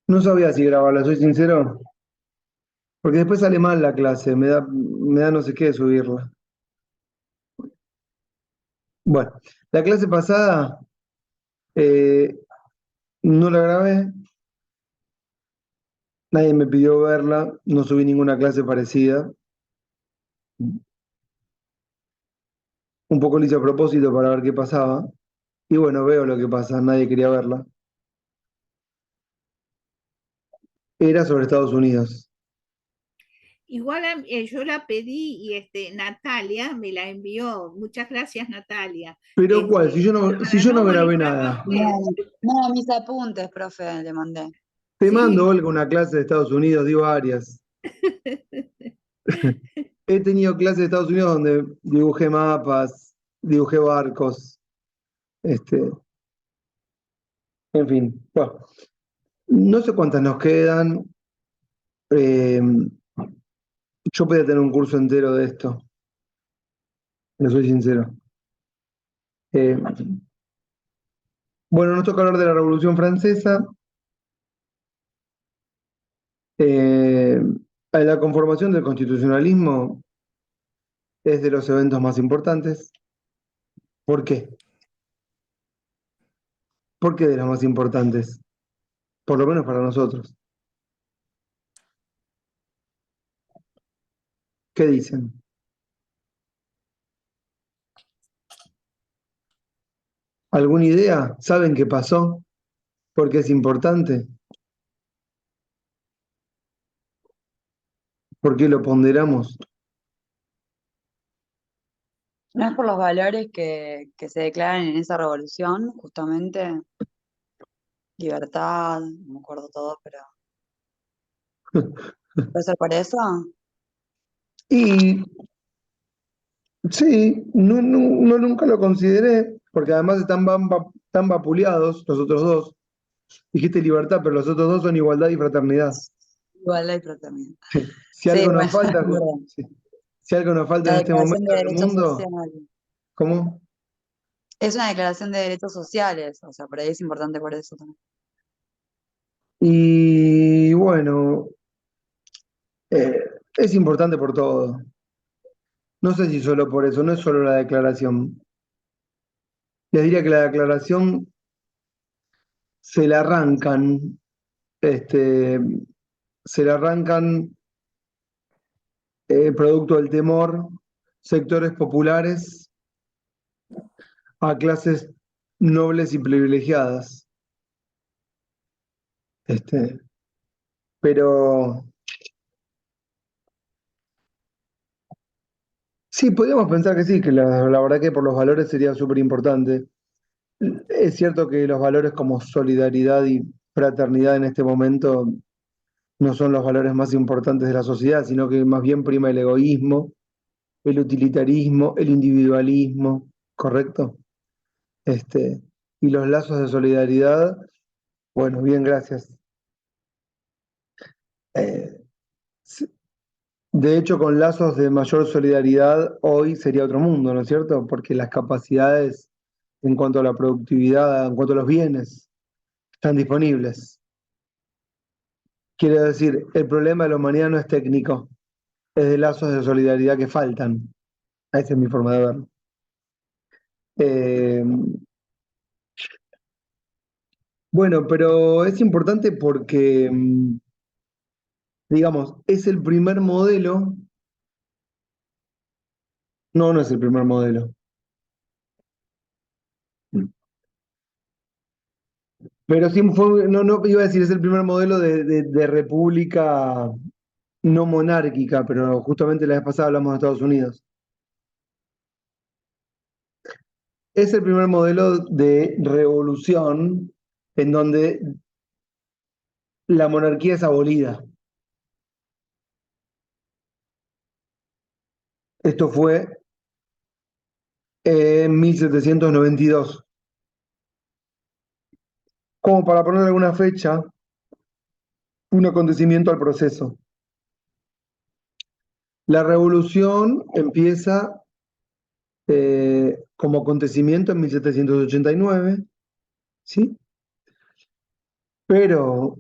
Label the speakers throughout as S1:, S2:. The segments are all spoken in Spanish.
S1: No sabía si grabarla, soy sincero, porque después sale mal la clase, me da no sé qué subirla. Bueno, la clase pasada eh, no la grabé, nadie me pidió verla, no subí ninguna clase parecida. Un poco lo hice a propósito para ver qué pasaba. Y bueno, veo lo que pasa, nadie quería verla. Era sobre Estados Unidos.
S2: Igual yo la pedí y Natalia me la envió. Muchas gracias, Natalia.
S1: Pero ¿cuál? Si
S2: Para
S1: yo
S2: no
S1: no grabé
S2: molestarlo a
S1: nada.
S2: ustedes.
S3: No, no, mis apuntes, profe, le mandé.
S1: Te mando,
S2: Sí.
S1: Olga, una clase de Estados Unidos, di varias. He tenido clases de Estados Unidos donde dibujé mapas, dibujé barcos, este, en fin. Bueno, no sé cuántas nos quedan. eh, yo podía tener un curso entero de esto, le soy sincero. Eh, bueno, nos toca hablar de la Revolución Francesa. Eh, la conformación del constitucionalismo es de los eventos más importantes. ¿Por qué? ¿Por qué de los más importantes? Por lo menos para nosotros. ¿Qué dicen? ¿Alguna idea? ¿Saben qué pasó? ¿Por qué es importante? ¿Por qué lo ponderamos?
S3: No es por los valores que se declaran en esa revolución, justamente, libertad, no me acuerdo todo, pero ¿puede ser por eso?
S1: Y sí, no nunca lo consideré, porque además están vapuleados los otros dos. Dijiste libertad, pero los otros dos son igualdad y fraternidad.
S3: Igualdad y fraternidad.
S1: Si
S3: Sí,
S1: algo nos
S3: bueno, es
S1: falta,
S3: verdad.
S1: sí, si algo nos falta
S3: La
S1: en este
S3: Declaración
S1: momento
S3: de
S1: en el
S3: Derechos
S1: mundo,
S3: Sociales.
S1: ¿cómo?
S3: Es una declaración de derechos sociales, o sea, por ahí es importante por eso también.
S1: Y bueno, eh, es importante por todo. No sé si solo por eso, no es solo la declaración. Les diría que la declaración se la arrancan, este, se la arrancan producto del temor, sectores populares a clases nobles y privilegiadas. Este, pero sí, podríamos pensar que sí, que la verdad que por los valores sería súper importante. Es cierto que los valores como solidaridad y fraternidad en este momento no son los valores más importantes de la sociedad, sino que más bien prima el egoísmo, el utilitarismo, el individualismo, ¿correcto? Y los lazos de solidaridad, bueno, bien, gracias. Eh, de hecho, con lazos de mayor solidaridad, hoy sería otro mundo, ¿no es cierto? Porque las capacidades en cuanto a la productividad, en cuanto a los bienes, están disponibles. Quiero decir, el problema de la humanidad no es técnico, es de lazos de solidaridad que faltan. Esa es mi forma de verlo. Eh, bueno, pero es importante porque, digamos, es el primer modelo. No, no es el primer modelo. Pero sí fue, no iba a decir, es el primer modelo de república no monárquica, pero justamente la vez pasada hablamos de Estados Unidos. Es el primer modelo de revolución en donde la monarquía es abolida. Esto fue en 1792. Como para poner alguna fecha, un acontecimiento al proceso. La revolución empieza como acontecimiento en 1789, ¿sí? Pero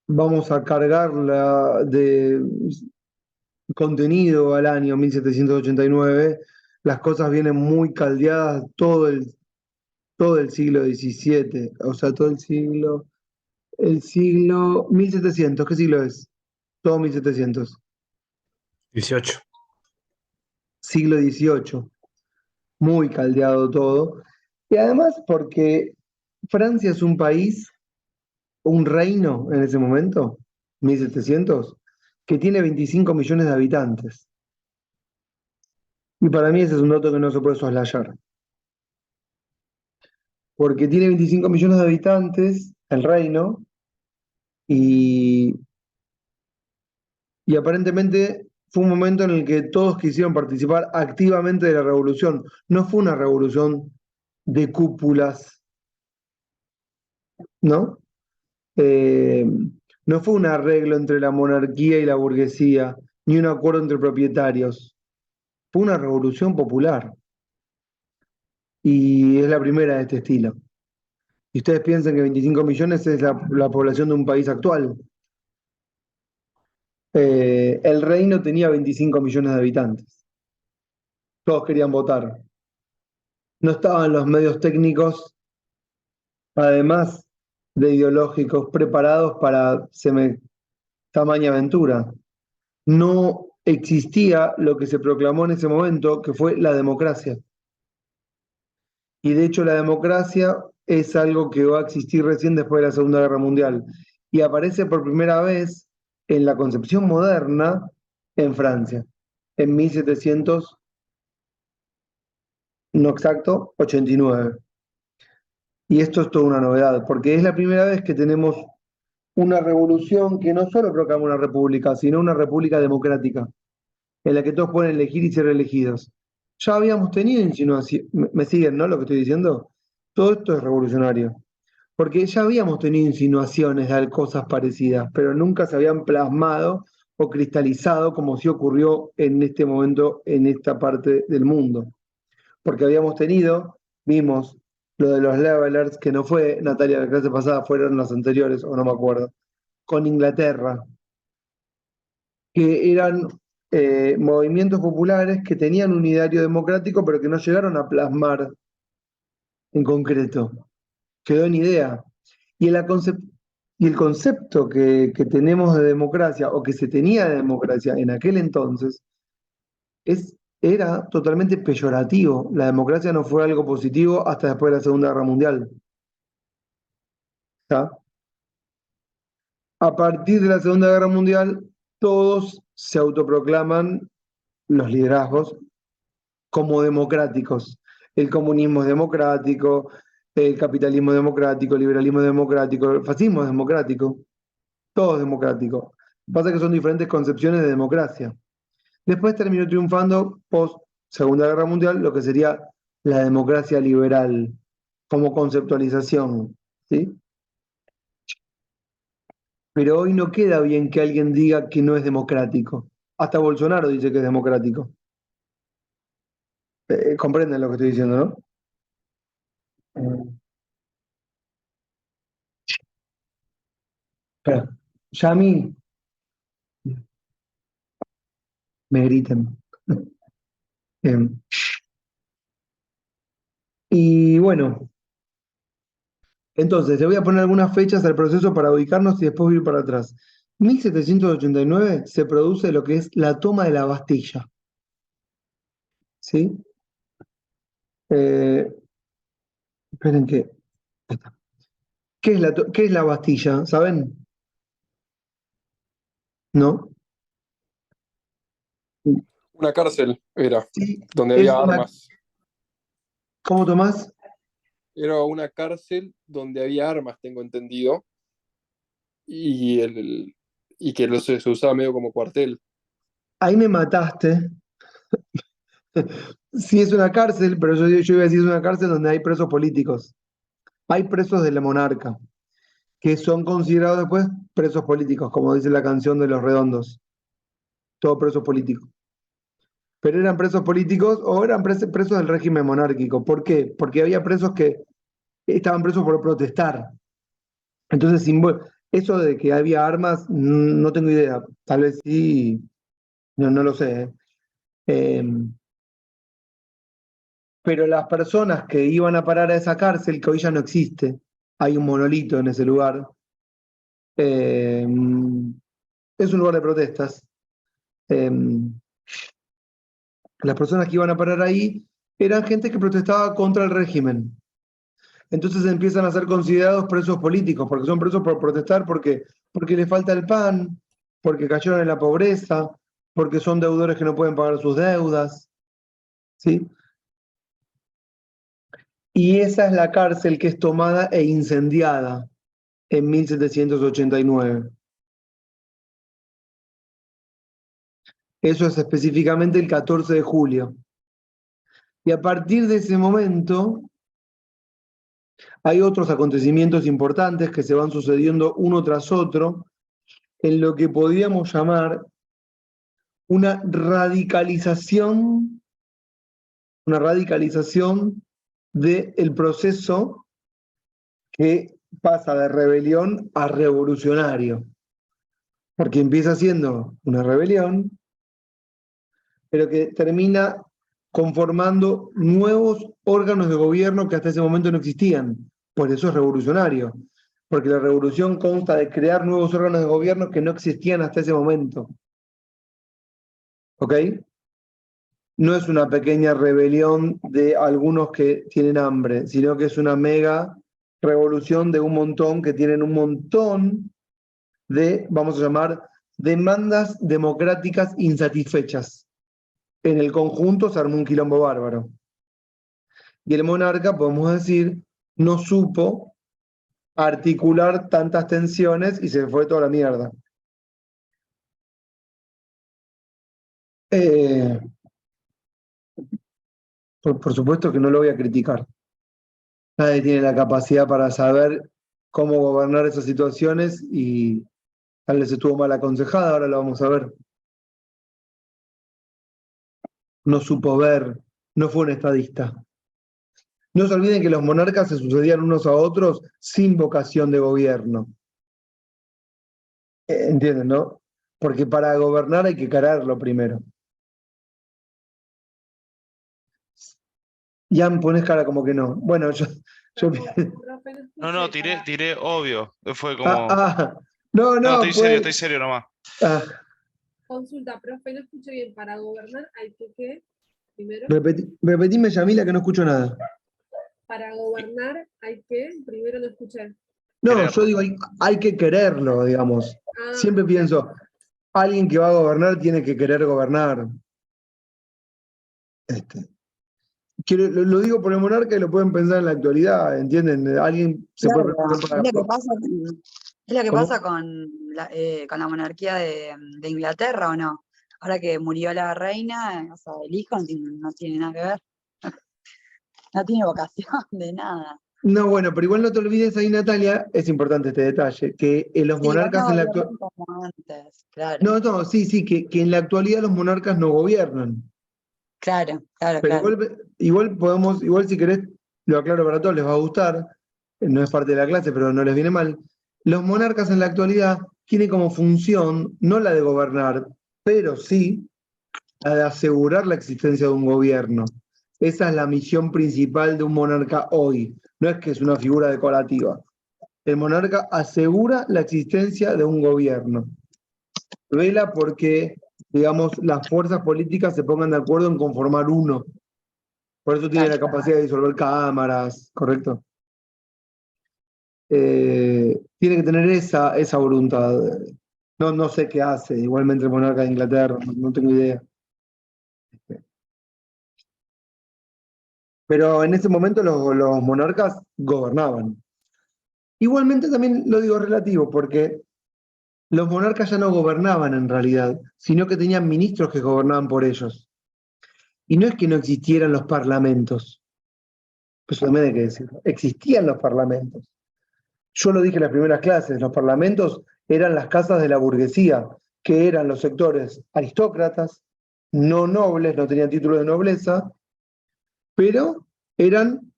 S1: vamos a cargarla de contenido al año 1789, las cosas vienen muy caldeadas todo el siglo XVII, o sea, todo el siglo 1700, ¿qué siglo es? Todo 1700,
S4: 18.
S1: siglo XVIII, muy caldeado todo. Y además porque Francia es un país, un reino en ese momento, 1700, que tiene 25 millones de habitantes. Y para mí ese es un dato que no se puede soslayar. Porque tiene 25 millones de habitantes el reino y, y aparentemente fue un momento en el que todos quisieron participar activamente de la revolución. No fue una revolución de cúpulas, ¿no? Eh, no fue un arreglo entre la monarquía y la burguesía, ni un acuerdo entre propietarios. Fue una revolución popular y es la primera de este estilo. Y ustedes piensan que 25 millones es la población de un país actual. El reino tenía 25 millones de habitantes. Todos querían votar. No estaban los medios técnicos, además de ideológicos, preparados para tamaña aventura. No existía lo que se proclamó en ese momento, que fue la democracia. Y de hecho la democracia es algo que va a existir recién después de la Segunda Guerra Mundial. Y aparece por primera vez en la concepción moderna en Francia, en 1700, no exacto, 89. Y esto es toda una novedad, porque es la primera vez que tenemos una revolución que no solo proclama una república, sino una república democrática, en la que todos pueden elegir y ser elegidos. Ya habíamos tenido insinuaciones, me siguen, ¿no? Lo que estoy diciendo. Todo esto es revolucionario, porque ya habíamos tenido insinuaciones de cosas parecidas, pero nunca se habían plasmado o cristalizado como sí ocurrió en este momento, en esta parte del mundo. Porque habíamos tenido, vimos lo de los levelers, que no fue Natalia la clase pasada, fueron las anteriores, o no me acuerdo, con Inglaterra, que eran movimientos populares que tenían un ideario democrático, pero que no llegaron a plasmar en concreto. Quedó en idea. Y el concepto que tenemos de democracia, o que se tenía de democracia en aquel entonces, era totalmente peyorativo. La democracia no fue algo positivo hasta después de la Segunda Guerra Mundial. ¿Está? A partir de la Segunda Guerra Mundial, todos se autoproclaman los liderazgos como democráticos. El comunismo es democrático, el capitalismo es democrático, el liberalismo es democrático, el fascismo es democrático, todo es democrático. Pasa que son diferentes concepciones de democracia. Después terminó triunfando, post Segunda Guerra Mundial, lo que sería la democracia liberal, como conceptualización, ¿sí? Pero hoy no queda bien que alguien diga que no es democrático. Hasta Bolsonaro dice que es democrático. Comprenden lo que estoy diciendo, ¿no? Espera, ya a mí me gritan. Eh, y bueno, entonces te voy a poner algunas fechas al proceso para ubicarnos y después ir para atrás. 1789 se produce lo que es la toma de la Bastilla, ¿sí? Eh, esperen que... ¿Qué es la Bastilla? ¿Saben? ¿No?
S5: Una cárcel era,
S1: Sí,
S5: donde
S1: es
S5: había
S1: una...
S5: armas.
S1: ¿Cómo Tomás?
S5: Era una cárcel donde había armas, tengo entendido, y, y que se usaba medio como cuartel.
S1: Ahí me mataste. Sí es una cárcel, pero yo iba a decir es una cárcel donde hay presos políticos. Hay presos de la monarca, que son considerados después presos políticos, como dice la canción de Los Redondos. Todos presos políticos. Pero eran presos políticos o eran presos del régimen monárquico. ¿Por qué? Porque había presos que estaban presos por protestar. Entonces Eso de que había armas, no tengo idea. Tal vez sí, no lo sé. Pero las personas que iban a parar a esa cárcel, que hoy ya no existe, hay un monolito en ese lugar, es un lugar de protestas. Las personas que iban a parar ahí eran gente que protestaba contra el régimen. Entonces empiezan a ser considerados presos políticos, porque son presos por protestar porque les falta el pan, porque cayeron en la pobreza, porque son deudores que no pueden pagar sus deudas, ¿sí? Y esa es la cárcel que es tomada e incendiada en 1789. Eso es específicamente el 14 de julio. Y a partir de ese momento hay otros acontecimientos importantes que se van sucediendo uno tras otro en lo que podríamos llamar una radicalización del proceso que pasa de rebelión a revolucionario. Porque empieza siendo una rebelión, pero que termina conformando nuevos órganos de gobierno que hasta ese momento no existían. Por eso es revolucionario. Porque la revolución consta de crear nuevos órganos de gobierno que no existían hasta ese momento. ¿Ok? No es una pequeña rebelión de algunos que tienen hambre, sino que es una mega revolución de un montón que tienen un montón de, vamos a llamar, demandas democráticas insatisfechas. En el conjunto se armó un quilombo bárbaro. Y el monarca, podemos decir, no supo articular tantas tensiones y se fue toda la mierda. Por supuesto que no lo voy a criticar. Nadie tiene la capacidad para saber cómo gobernar esas situaciones y tal vez estuvo mal aconsejada, ahora lo vamos a ver. No supo ver, no fue un estadista. No se olviden que los monarcas se sucedían unos a otros sin vocación de gobierno. ¿Entienden, no? Porque para gobernar hay que quererlo primero. Jan, pones cara como que no. Bueno, yo...
S6: No, tiré obvio. Fue como.
S1: No,
S6: No,
S1: pues...
S6: estoy serio nomás.
S7: Consulta, profe, no escucho bien. Para gobernar hay que ¿qué? Primero.
S1: Repetime, Yamila, que no escucho nada.
S7: Para gobernar hay que, primero no escuché.
S1: No,
S6: Quererlo.
S1: yo digo, hay que quererlo, digamos. Siempre pienso, alguien que va a gobernar tiene que querer gobernar. Lo digo por el monarca y lo pueden pensar en la actualidad, ¿entienden? Alguien se puede preparar para...
S3: Es lo que pasa con la monarquía de Inglaterra, ¿o no? Ahora que murió la reina, o sea, el hijo no tiene nada que ver. No tiene vocación de nada.
S1: No, bueno, pero igual no te olvides ahí, Natalia, es importante este detalle, que los monarcas en la actualidad...
S3: Claro.
S1: No, sí, que en la actualidad los monarcas no gobiernan.
S3: Claro.
S1: Pero igual si querés, lo aclaro para todos, les va a gustar, no es parte de la clase, pero no les viene mal. Los monarcas en la actualidad tienen como función, no la de gobernar, pero sí la de asegurar la existencia de un gobierno. Esa es la misión principal de un monarca hoy, no es que es una figura decorativa. El monarca asegura la existencia de un gobierno. Vela porque, digamos, las fuerzas políticas se pongan de acuerdo en conformar uno. Por eso tiene la capacidad de disolver cámaras, ¿correcto? Tiene que tener esa voluntad. No sé qué hace, igualmente el monarca de Inglaterra, no tengo idea. Pero en ese momento los monarcas gobernaban. Igualmente también lo digo relativo, porque los monarcas ya no gobernaban en realidad, sino que tenían ministros que gobernaban por ellos. Y no es que no existieran los parlamentos, eso también hay que decirlo, existían los parlamentos. Yo lo dije en las primeras clases, los parlamentos eran las casas de la burguesía, que eran los sectores aristócratas, no nobles, no tenían título de nobleza, pero eran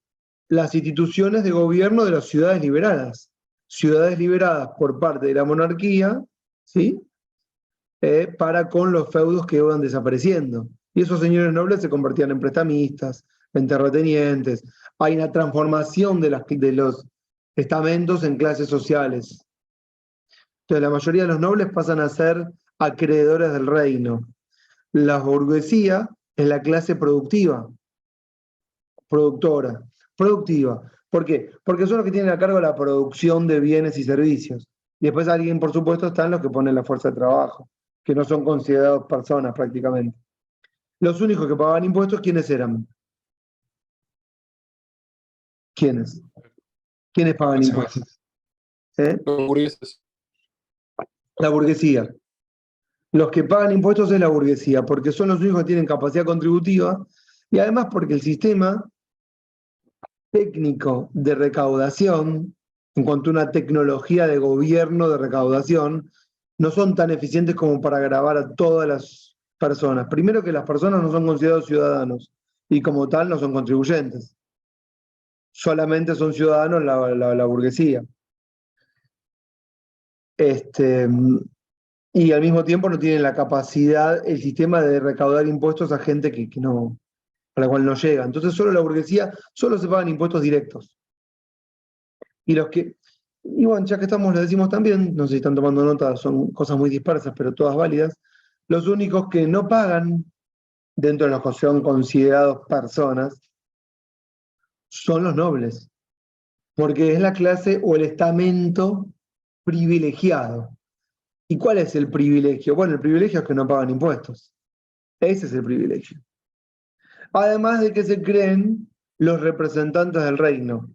S1: las instituciones de gobierno de las ciudades liberadas. ciudades liberadas por parte de la monarquía, ¿sí? Para con los feudos que iban desapareciendo. Y esos señores nobles se convertían en prestamistas, en terratenientes. Hay una transformación de los estamentos en clases sociales. Entonces la mayoría de los nobles pasan a ser acreedores del reino. La burguesía es la clase productiva, productiva. ¿Por qué? Porque son los que tienen a cargo la producción de bienes y servicios. Y después alguien, por supuesto, están los que ponen la fuerza de trabajo, que no son considerados personas prácticamente. Los únicos que pagaban impuestos, ¿quiénes eran? ¿Quiénes? ¿Quiénes pagan impuestos?
S5: Los burgueses.
S1: La burguesía. Los que pagan impuestos es la burguesía, porque son los únicos que tienen capacidad contributiva y además porque el sistema técnico de recaudación, en cuanto a una tecnología de gobierno de recaudación, no son tan eficientes como para gravar a todas las personas. Primero que las personas no son considerados ciudadanos y como tal no son contribuyentes. Solamente son ciudadanos la burguesía. Y al mismo tiempo no tienen la capacidad, el sistema de recaudar impuestos a gente que no, a la cual no llega. Entonces solo la burguesía, solo se pagan impuestos directos. Y bueno, ya que estamos, lo decimos también, no sé si están tomando nota, son cosas muy dispersas, pero todas válidas, los únicos que no pagan, dentro de los que son considerados personas, son los nobles. Porque es la clase o el estamento privilegiado. ¿Y cuál es el privilegio? Bueno, el privilegio es que no pagan impuestos. Ese es el privilegio. Además de que se creen los representantes del reino.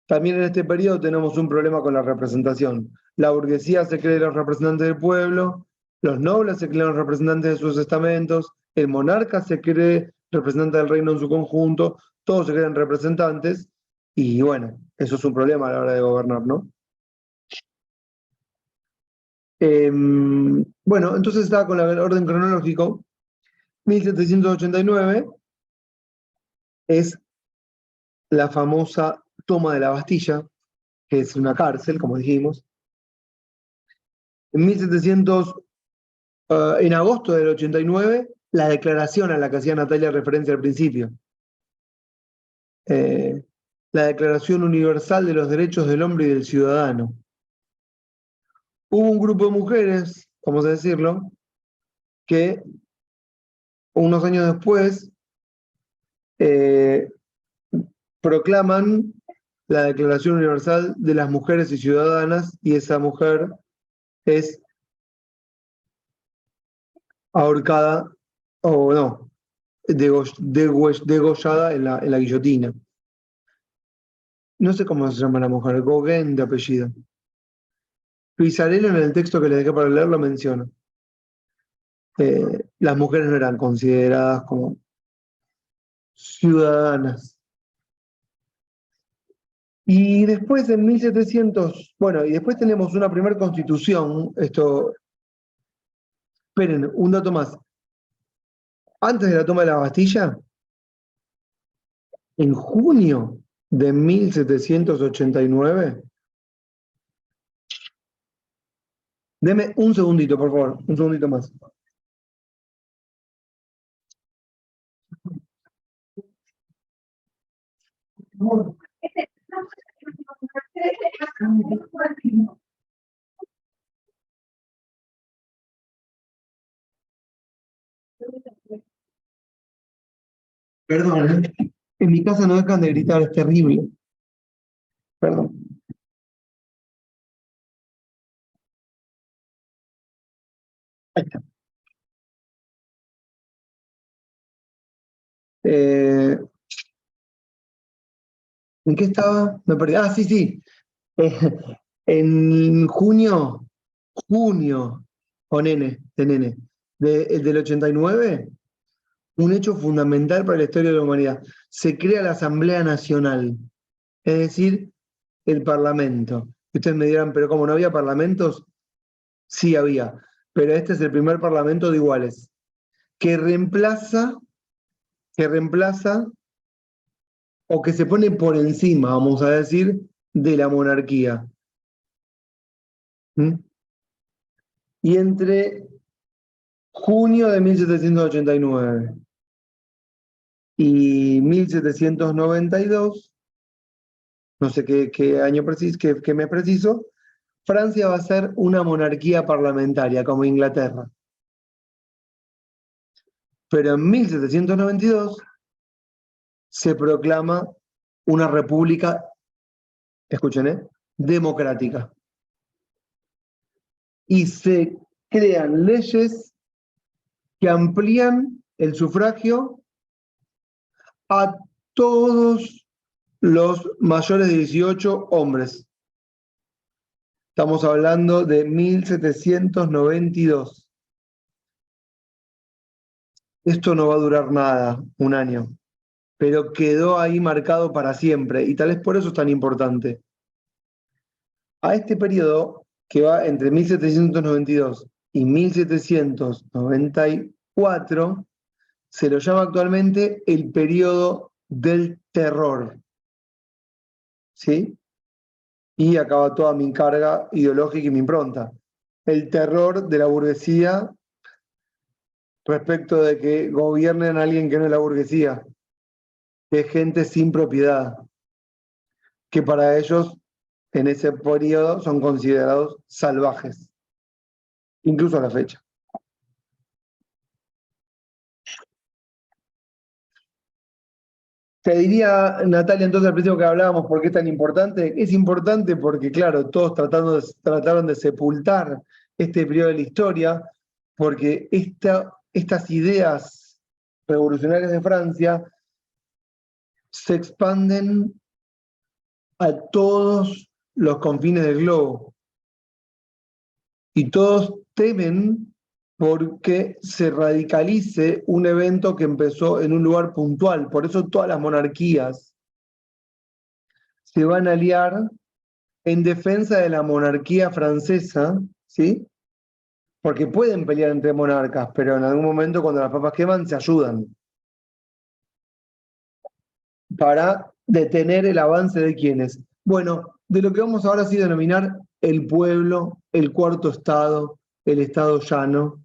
S1: También en este periodo tenemos un problema con la representación. La burguesía se cree los representantes del pueblo, los nobles se creen los representantes de sus estamentos, el monarca se cree representante del reino en su conjunto, todos se creen representantes, y bueno, eso es un problema a la hora de gobernar, ¿no? Bueno, entonces estaba con el orden cronológico. 1789 es la famosa toma de la Bastilla, que es una cárcel, como dijimos. En agosto del 89, la declaración a la que hacía Natalia referencia al principio. La Declaración Universal de los Derechos del Hombre y del Ciudadano. Hubo un grupo de mujeres, vamos a decirlo, que unos años después proclaman la Declaración Universal de las Mujeres y Ciudadanas, y esa mujer es ahorcada, o no, degollada en la guillotina. No sé cómo se llama la mujer, Gauguin de apellido. Pizarello en el texto que le dejé para leer lo menciona. Las mujeres no eran consideradas como ciudadanas. Y después en 1700, bueno, y después tenemos una primera constitución, esperen, un dato más. Antes de la toma de la Bastilla, en junio de 1789, deme un segundito, por favor, un segundito más. Perdón, en mi casa no dejan de gritar, es terrible. Perdón. Ahí está. ¿En qué estaba? Me perdí. Ah, sí, sí. En junio, con N, de nene, del 89, un hecho fundamental para la historia de la humanidad. Se crea la Asamblea Nacional, es decir, el Parlamento. Ustedes me dirán, ¿pero cómo no había parlamentos? Sí había, pero este es el primer Parlamento de iguales, que reemplaza o que se pone por encima, vamos a decir, de la monarquía. ¿Mm? Y entre junio de 1789 y 1792, no sé qué año preciso, qué mes preciso, Francia va a ser una monarquía parlamentaria, como Inglaterra. Pero en 1792 se proclama una república, escuchen, democrática. Y se crean leyes que amplían el sufragio a todos los mayores de 18 hombres. Estamos hablando de 1792. Esto no va a durar nada, un año, pero quedó ahí marcado para siempre, y tal vez por eso es tan importante. A este periodo, que va entre 1792 y 1794, se lo llama actualmente el periodo del terror. ¿Sí? Y acaba toda mi carga ideológica y mi impronta. El terror de la burguesía respecto de que gobiernen a alguien que no es la burguesía, que es gente sin propiedad, que para ellos en ese periodo son considerados salvajes, incluso a la fecha. Te diría, Natalia, entonces al principio que hablábamos, ¿por qué es tan importante? Es importante porque, claro, todos trataron de sepultar este periodo de la historia, porque estas ideas revolucionarias de Francia se expanden a todos los confines del globo. Y todos temen porque se radicalice un evento que empezó en un lugar puntual. Por eso todas las monarquías se van a aliar en defensa de la monarquía francesa, ¿sí? Porque pueden pelear entre monarcas, pero en algún momento cuando las papas queman se ayudan para detener el avance de quienes. Bueno, de lo que vamos ahora sí a denominar el pueblo, el cuarto estado, el estado llano,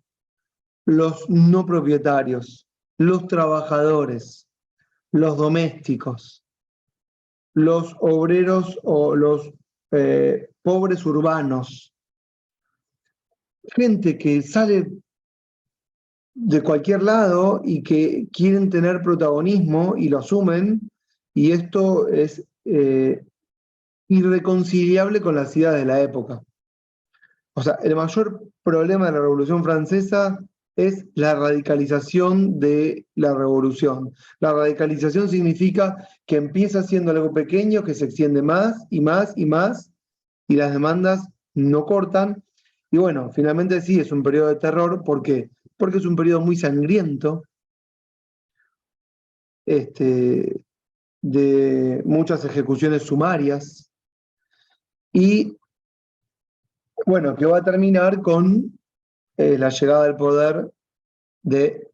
S1: los no propietarios, los trabajadores, los domésticos, los obreros o los pobres urbanos, gente que sale de cualquier lado y que quieren tener protagonismo y lo asumen, y esto es irreconciliable con las ideas de la época. O sea, el mayor problema de la Revolución Francesa es la radicalización de la revolución. La radicalización significa que empieza siendo algo pequeño, que se extiende más y más y más, y las demandas no cortan. Y bueno, finalmente sí, es un periodo de terror. ¿Por qué? Porque es un periodo muy sangriento, de muchas ejecuciones sumarias, y bueno, que va a terminar con la llegada al poder de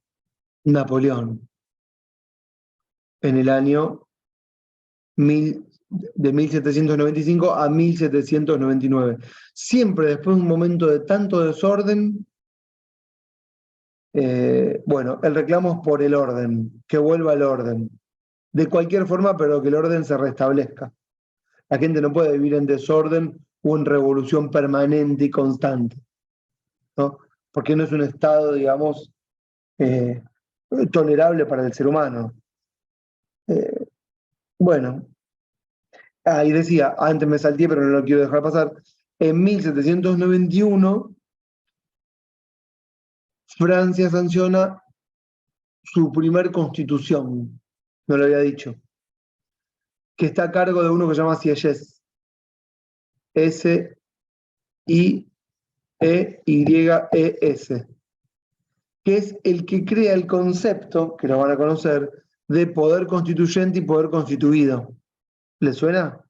S1: Napoleón en el año de 1795 a 1799. Siempre después de un momento de tanto desorden, bueno, el reclamo es por el orden, que vuelva el orden. De cualquier forma, pero que el orden se restablezca. La gente no puede vivir en desorden o en revolución permanente y constante, ¿no? Porque no es un estado, digamos, tolerable para el ser humano. Bueno, y decía, antes me salté, pero no lo quiero dejar pasar, en 1791 Francia sanciona su primer constitución, no lo había dicho, que está a cargo de uno que se llama Sieyès, S-I-E-Y-E-S, que es el que crea el concepto, que lo van a conocer, de poder constituyente y poder constituido. ¿Le suena?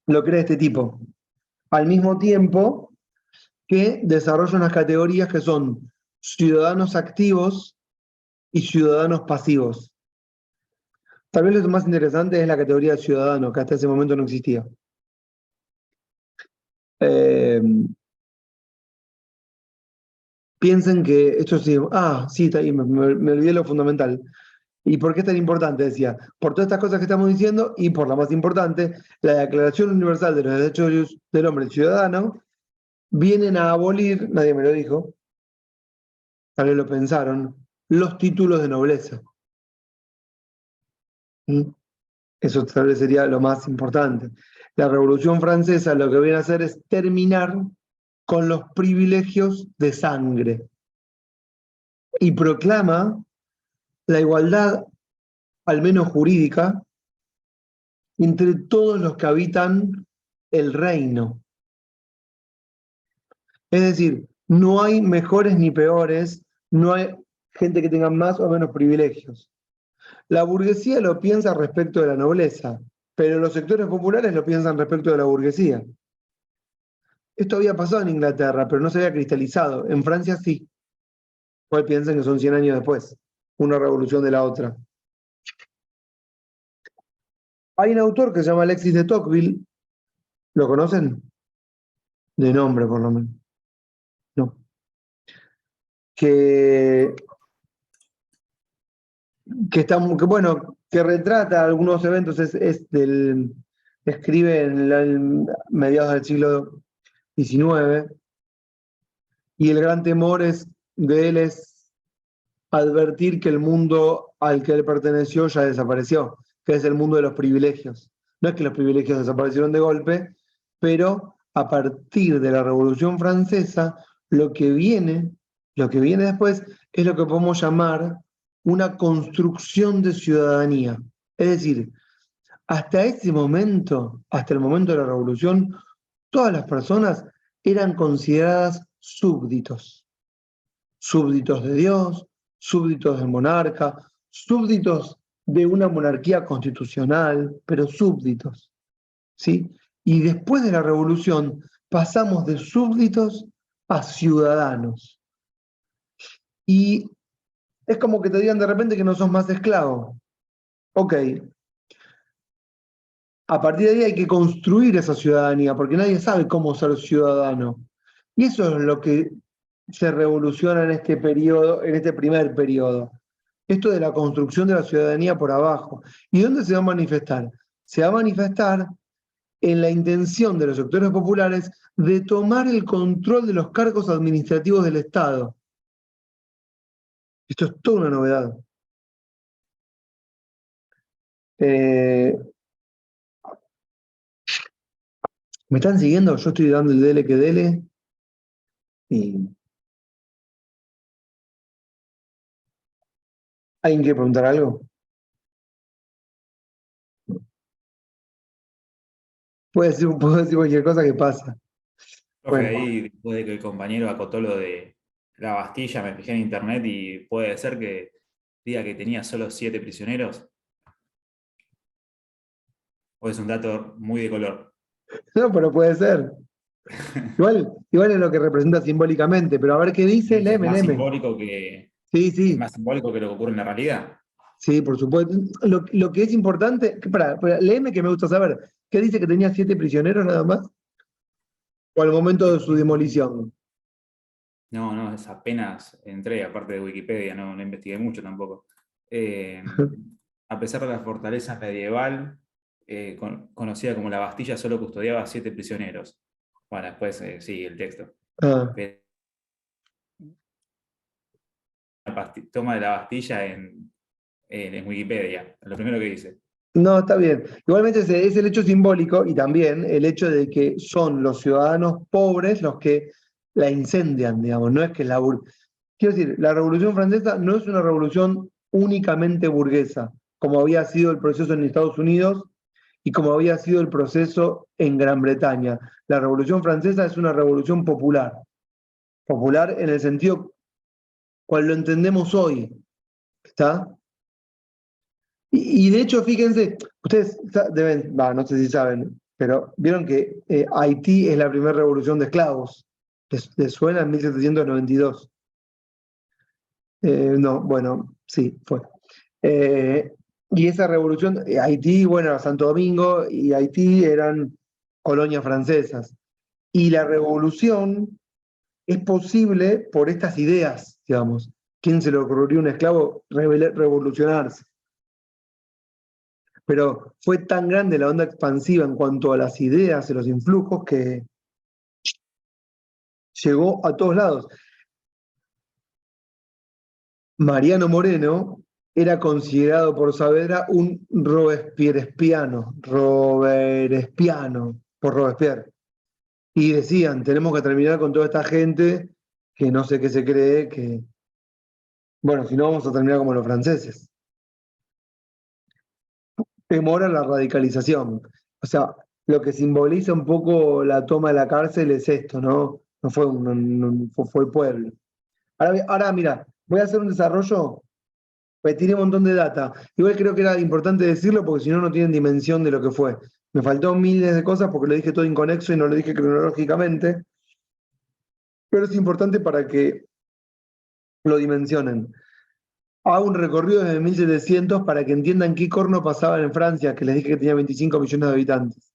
S1: Lo crea este tipo. Al mismo tiempo que desarrolla unas categorías que son ciudadanos activos y ciudadanos pasivos. Tal vez lo más interesante es la categoría de ciudadano, que hasta ese momento no existía. Eh, piensen que esto sí, sí, está ahí, me olvidé lo fundamental. ¿Y por qué es tan importante? Decía, por todas estas cosas que estamos diciendo y por la más importante, la Declaración Universal de los Derechos del Hombre y Ciudadano vienen a abolir, nadie me lo dijo, tal vez lo pensaron, los títulos de nobleza. ¿Mm? Eso tal vez sería lo más importante. La Revolución Francesa lo que viene a hacer es terminar con los privilegios de sangre y proclama la igualdad, al menos jurídica, entre todos los que habitan el reino. Es decir, no hay mejores ni peores, no hay gente que tenga más o menos privilegios. La burguesía lo piensa respecto de la nobleza, pero los sectores populares lo piensan respecto de la burguesía. Esto había pasado en Inglaterra, pero no se había cristalizado. En Francia sí. Igual piensan que son 100 años después, una revolución de la otra. Hay un autor que se llama Alexis de Tocqueville, ¿lo conocen? De nombre, por lo menos. No. Que bueno, que retrata algunos eventos, escribe en mediados del siglo XIX, y el gran temor de él es advertir que el mundo al que él perteneció ya desapareció, que es el mundo de los privilegios. No es que los privilegios desaparecieron de golpe, pero a partir de la Revolución Francesa, lo que viene después es lo que podemos llamar una construcción de ciudadanía. Es decir, hasta ese momento, hasta el momento de la Revolución, todas las personas eran consideradas súbditos. Súbditos de Dios, súbditos del monarca, súbditos de una monarquía constitucional, pero súbditos, ¿sí? Y después de la Revolución pasamos de súbditos a ciudadanos. Y es como que te digan de repente que no sos más esclavo. Ok. A partir de ahí hay que construir esa ciudadanía, porque nadie sabe cómo ser ciudadano. Y eso es lo que se revoluciona en este periodo, en este primer periodo. Esto de la construcción de la ciudadanía por abajo. ¿Y dónde se va a manifestar? Se va a manifestar en la intención de los sectores populares de tomar el control de los cargos administrativos del Estado. Esto es toda una novedad. ¿Me están siguiendo? Yo estoy dando el dele que dele. Y... ¿alguien quiere preguntar algo? Puedo decir cualquier cosa que pasa.
S8: Profe,
S1: Bueno,
S8: ahí después de que el compañero acotó lo de la Bastilla, me fijé en internet y puede ser que diga que tenía solo 7 prisioneros. O es un dato muy de color.
S1: no, pero puede ser. Igual es lo que representa simbólicamente, pero a ver qué dice,
S8: Es
S1: léeme,
S8: más
S1: léeme.
S8: simbólico que,
S1: Sí,
S8: es
S1: sí,
S8: más simbólico que lo que ocurre en la realidad.
S1: sí, por supuesto. Lo que es importante, léeme que me gusta saber, ¿qué dice que tenía 7 prisioneros nada más? ¿O al momento de su demolición?
S8: No, es apenas entré, aparte de Wikipedia, no investigué mucho tampoco. A pesar de la fortaleza medieval, conocida como la Bastilla, solo custodiaba 7 prisioneros. Bueno, después sigue el texto.
S1: Ah,
S8: Toma de la Bastilla en Wikipedia, lo primero que dice.
S1: no, está bien. Igualmente es el hecho simbólico y también el hecho de que son los ciudadanos pobres los que la incendian, digamos, no es que quiero decir, la Revolución Francesa no es una revolución únicamente burguesa, como había sido el proceso en Estados Unidos y como había sido el proceso en Gran Bretaña. La Revolución Francesa es una revolución popular, popular en el sentido cual lo entendemos hoy, ¿está? Y de hecho, fíjense, ustedes deben, no sé si saben, pero vieron que Haití es la primera revolución de esclavos. ¿Les suena en 1792? No, bueno, sí, fue. Y esa revolución, Haití, bueno, Santo Domingo y Haití eran colonias francesas. Y la revolución es posible por estas ideas, digamos. ¿Quién se le ocurrió a un esclavo revolucionarse? Pero fue tan grande la onda expansiva en cuanto a las ideas y los influjos que llegó a todos lados. Mariano Moreno era considerado por Saavedra un Robespierrespiano por Robespierre. Y decían, tenemos que terminar con toda esta gente que no sé qué se cree, que, bueno, si no vamos a terminar como los franceses. Temor a la radicalización. O sea, lo que simboliza un poco la toma de la cárcel es esto, ¿no? No fue, fue el pueblo. Ahora, mira, voy a hacer un desarrollo, pues tiré un montón de data. Igual creo que era importante decirlo porque si no, no tienen dimensión de lo que fue. Me faltó miles de cosas porque lo dije todo inconexo y no lo dije cronológicamente. Pero es importante para que lo dimensionen. Hago un recorrido desde 1700 para que entiendan qué corno pasaba en Francia, que les dije que tenía 25 millones de habitantes.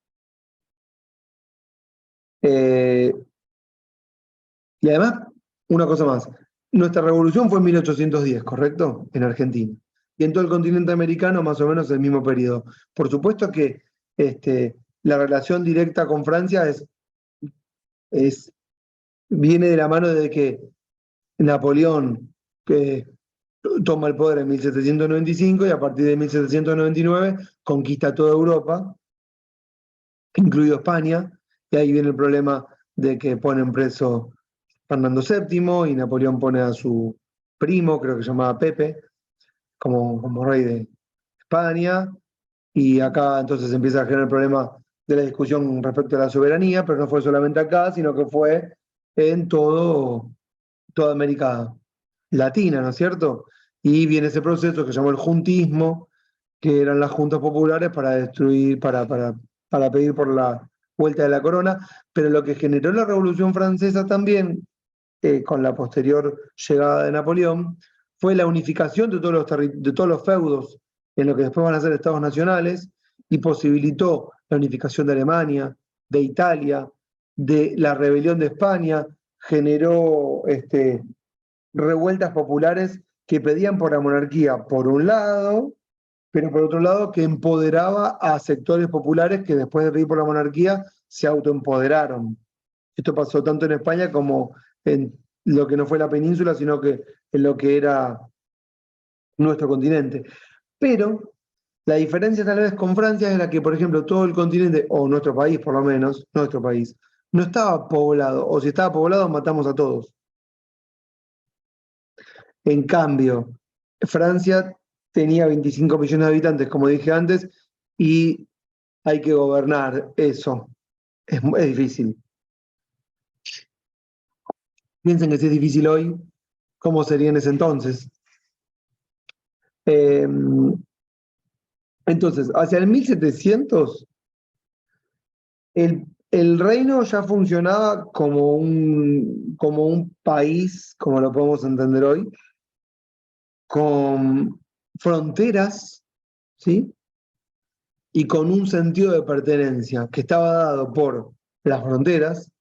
S1: Y además, una cosa más. Nuestra revolución fue en 1810, ¿correcto? En Argentina. Y en todo el continente americano, más o menos el mismo periodo. Por supuesto que la relación directa con Francia viene de la mano de que Napoleón toma el poder en 1795 y a partir de 1799 conquista toda Europa, incluido España, y ahí viene el problema de que ponen preso Fernando VII y Napoleón pone a su primo, creo que se llamaba Pepe, como rey de España, y acá entonces empieza a generar el problema de la discusión respecto a la soberanía, pero no fue solamente acá, sino que fue en toda América Latina, ¿no es cierto? Y viene ese proceso que se llamó el juntismo, que eran las juntas populares para destruir, para pedir por la vuelta de la corona, pero lo que generó la Revolución Francesa también, con la posterior llegada de Napoleón, fue la unificación de todos los feudos en lo que después van a ser estados nacionales y posibilitó la unificación de Alemania, de Italia, de la rebelión de España, generó revueltas populares que pedían por la monarquía, por un lado, pero por otro lado que empoderaba a sectores populares que después de pedir por la monarquía se autoempoderaron. Esto pasó tanto en España como en lo que no fue la península, sino que en lo que era nuestro continente. Pero la diferencia tal vez con Francia era que, por ejemplo, todo el continente, o nuestro país por lo menos, nuestro país, no estaba poblado, o si estaba poblado matamos a todos. En cambio, Francia tenía 25 millones de habitantes, como dije antes, y hay que gobernar eso. Es difícil. Piensen que si es difícil hoy, ¿cómo sería en ese entonces? Entonces, hacia el 1700, el reino ya funcionaba como un país, como lo podemos entender hoy, con fronteras, ¿sí? Y con un sentido de pertenencia que estaba dado por las fronteras.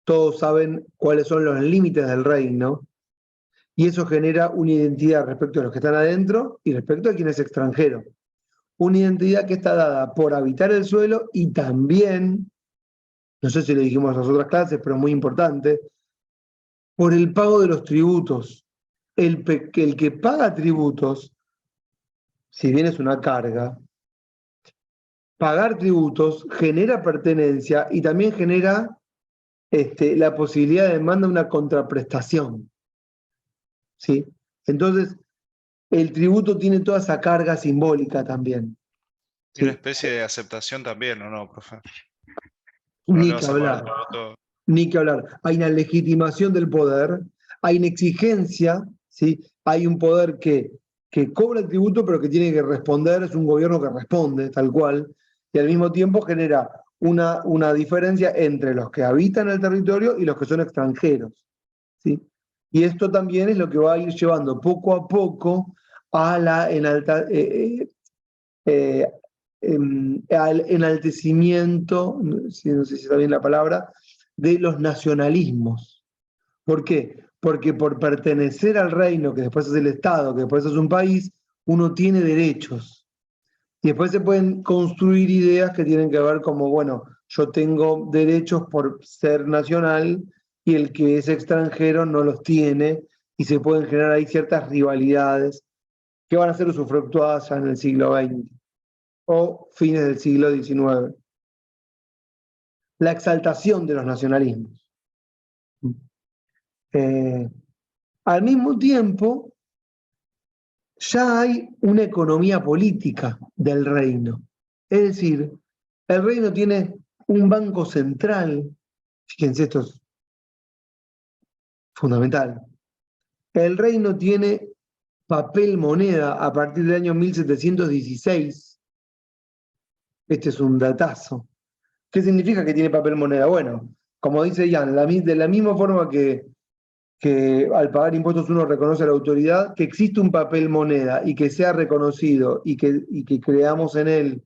S1: Todos saben cuáles son los límites del reino, y eso genera una identidad respecto a los que están adentro y respecto a quien es extranjero. Una identidad que está dada por habitar el suelo y también, no sé si le dijimos en las otras clases, pero muy importante, por el pago de los tributos. El que paga tributos, si bien es una carga, pagar tributos genera pertenencia y también genera la posibilidad de demanda una contraprestación. ¿Sí? Entonces, el tributo tiene toda esa carga simbólica también.
S6: Y una especie de aceptación también, ¿o no, profe?
S1: Ni que hablar. Ni que hablar. Hay una legitimación del poder, hay una exigencia, ¿sí? Hay un poder que cobra el tributo, pero que tiene que responder, es un gobierno que responde, tal cual, y al mismo tiempo genera una diferencia entre los que habitan el territorio y los que son extranjeros, ¿sí? Y esto también es lo que va a ir llevando poco a poco al enaltecimiento, no sé si está bien la palabra, de los nacionalismos. ¿Por qué? Porque por pertenecer al reino, que después es el Estado, que después es un país, uno tiene derechos. Y después se pueden construir ideas que tienen que ver como, bueno, yo tengo derechos por ser nacional y el que es extranjero no los tiene, y se pueden generar ahí ciertas rivalidades que van a ser usufructuadas ya en el siglo XX o fines del siglo XIX. La exaltación de los nacionalismos. Al mismo tiempo, ya hay una economía política del reino. Es decir, el reino tiene un banco central, fíjense, esto es fundamental. El reino tiene papel moneda a partir del año 1716. Este es un datazo. ¿Qué significa que tiene papel moneda? Bueno, como dice Ian, de la misma forma que al pagar impuestos uno reconoce a la autoridad, que existe un papel moneda y que sea reconocido y que creamos en él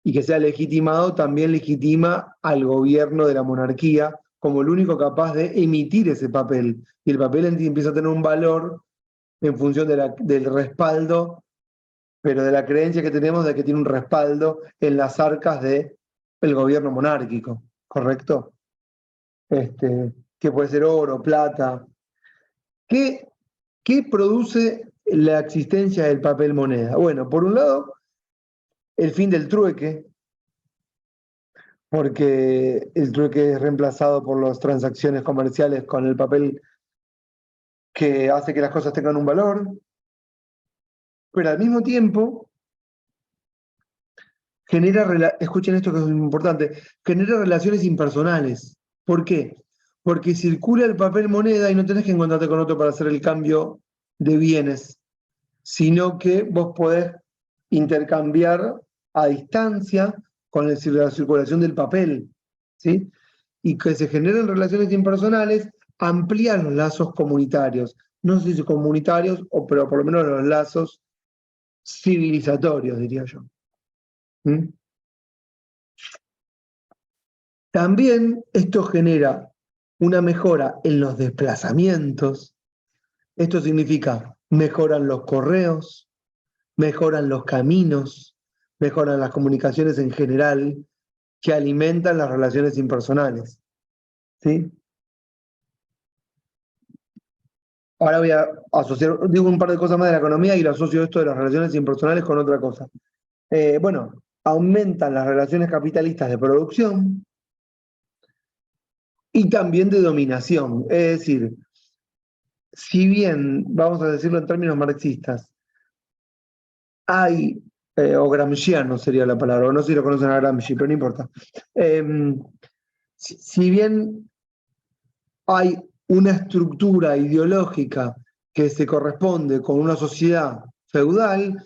S1: y que sea legitimado, también legitima al gobierno de la monarquía como el único capaz de emitir ese papel. Y el papel empieza a tener un valor en función del respaldo, pero de la creencia que tenemos de que tiene un respaldo en las arcas del gobierno monárquico, ¿correcto? Que puede ser oro, plata. ¿Qué produce la existencia del papel moneda? Bueno, por un lado, el fin del trueque, porque el trueque es reemplazado por las transacciones comerciales con el papel que hace que las cosas tengan un valor, pero al mismo tiempo escuchen esto que es muy importante, genera relaciones impersonales. ¿Por qué? Porque circula el papel moneda y no tenés que encontrarte con otro para hacer el cambio de bienes, sino que vos podés intercambiar a distancia con la circulación del papel, ¿sí? Y que se generen relaciones impersonales, amplían los lazos comunitarios. No sé si comunitarios, pero por lo menos los lazos civilizatorios, diría yo. ¿Mm? También esto genera una mejora en los desplazamientos. Esto significa mejoran los correos, mejoran los caminos, mejoran las comunicaciones en general, que alimentan las relaciones impersonales. ¿Sí? Ahora voy a asociar, digo un par de cosas más de la economía y lo asocio esto de las relaciones impersonales con otra cosa. Bueno, aumentan las relaciones capitalistas de producción y también de dominación. Es decir, si bien, vamos a decirlo en términos marxistas, hay, o gramsciano sería la palabra, o no sé si lo conocen a Gramsci, pero no importa. Si bien hay una estructura ideológica que se corresponde con una sociedad feudal,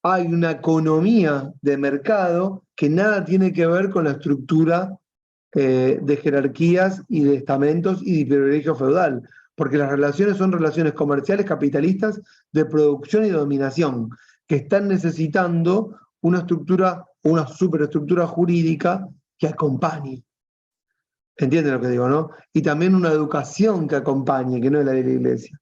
S1: hay una economía de mercado que nada tiene que ver con la estructura de jerarquías y de estamentos y de privilegio feudal, porque las relaciones son relaciones comerciales capitalistas de producción y dominación, que están necesitando una estructura, una superestructura jurídica que acompañe. ¿Entienden lo que digo, no? Y también una educación que acompañe, que no es la de la iglesia.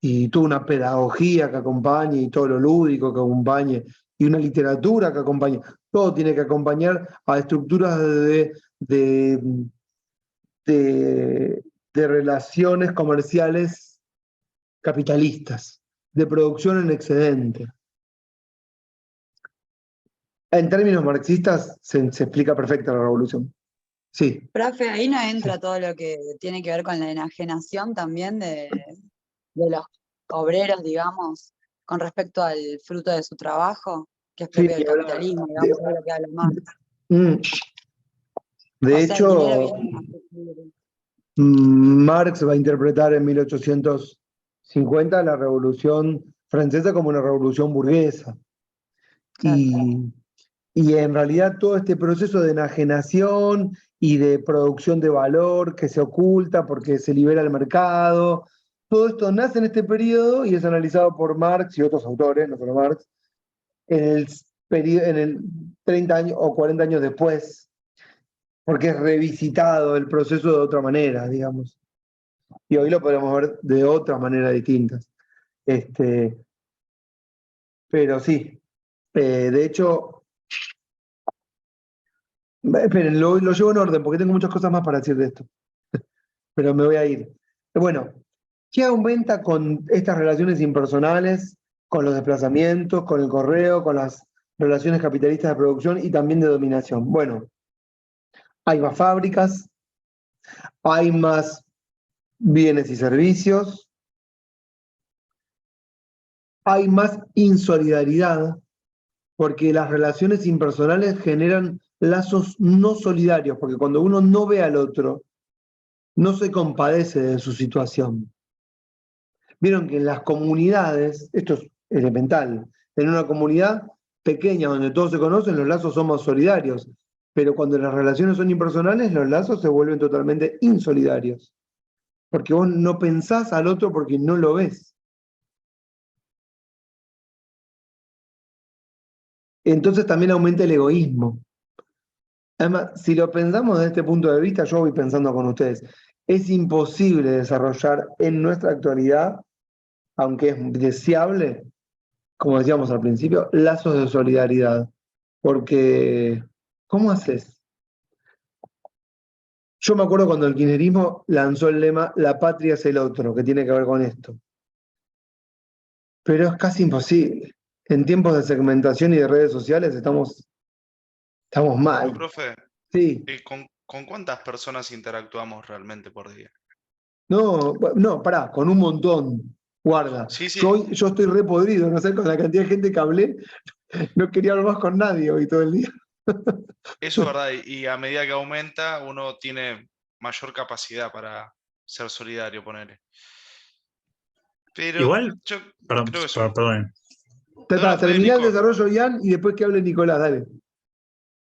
S1: Y toda una pedagogía que acompañe, y todo lo lúdico que acompañe, y una literatura que acompañe. Todo tiene que acompañar a estructuras de relaciones comerciales capitalistas, de producción en excedente. En términos marxistas se explica perfecta la revolución. Sí.
S3: Profe, ahí no entra todo lo que tiene que ver con la enajenación también de los obreros, digamos, con respecto al fruto de su trabajo, que es propio del capitalismo, digamos, es lo que habla Marx.
S1: De hecho, Marx va a interpretar en 1850 la Revolución Francesa como una revolución burguesa. Claro. Y en realidad todo este proceso de enajenación y de producción de valor que se oculta porque se libera el mercado, todo esto nace en este periodo y es analizado por Marx y otros autores, no solo Marx, en el 30 años o 40 años después. porque es revisitado el proceso de otra manera, digamos. Y hoy lo podemos ver de otras maneras distintas. Pero sí, de hecho, esperen, lo llevo en orden porque tengo muchas cosas más para decir de esto, pero me voy a ir. Bueno, ¿qué aumenta con estas relaciones impersonales, con los desplazamientos, con el correo, con las relaciones capitalistas de producción y también de dominación? Bueno, hay más fábricas, hay más bienes y servicios, hay más insolidaridad, porque las relaciones impersonales generan lazos no solidarios, porque cuando uno no ve al otro, no se compadece de su situación. Vieron que en las comunidades, esto es elemental, en una comunidad pequeña donde todos se conocen, los lazos son más solidarios, pero cuando las relaciones son impersonales, los lazos se vuelven totalmente insolidarios, porque vos no pensás al otro porque no lo ves. Entonces también aumenta el egoísmo. Además, si lo pensamos desde este punto de vista, yo voy pensando con ustedes, es imposible desarrollar en nuestra actualidad, aunque es deseable, como decíamos al principio, lazos de solidaridad. Porque, ¿cómo haces? Yo me acuerdo cuando el kirchnerismo lanzó el lema "La patria es el otro", que tiene que ver con esto. Pero es casi imposible. En tiempos de segmentación y de redes sociales estamos
S6: Pero,
S1: mal.
S6: profe,
S1: Sí.
S6: ¿con cuántas personas interactuamos realmente por día?
S1: No, pará, con un montón. Guarda.
S6: Sí, sí,
S1: Yo estoy re podrido, no sé, con la cantidad de gente que hablé, no quería hablar más con nadie hoy todo el día.
S6: eso es verdad. Y a medida que aumenta, uno tiene mayor capacidad para ser solidario, ponele. Pero
S4: Igual,
S6: yo
S4: perdón,
S6: creo que
S4: perdón.
S1: Tata,
S6: está bien,
S1: terminá el
S6: Nico.
S1: desarrollo, Ian, y después que hable Nicolás, dale.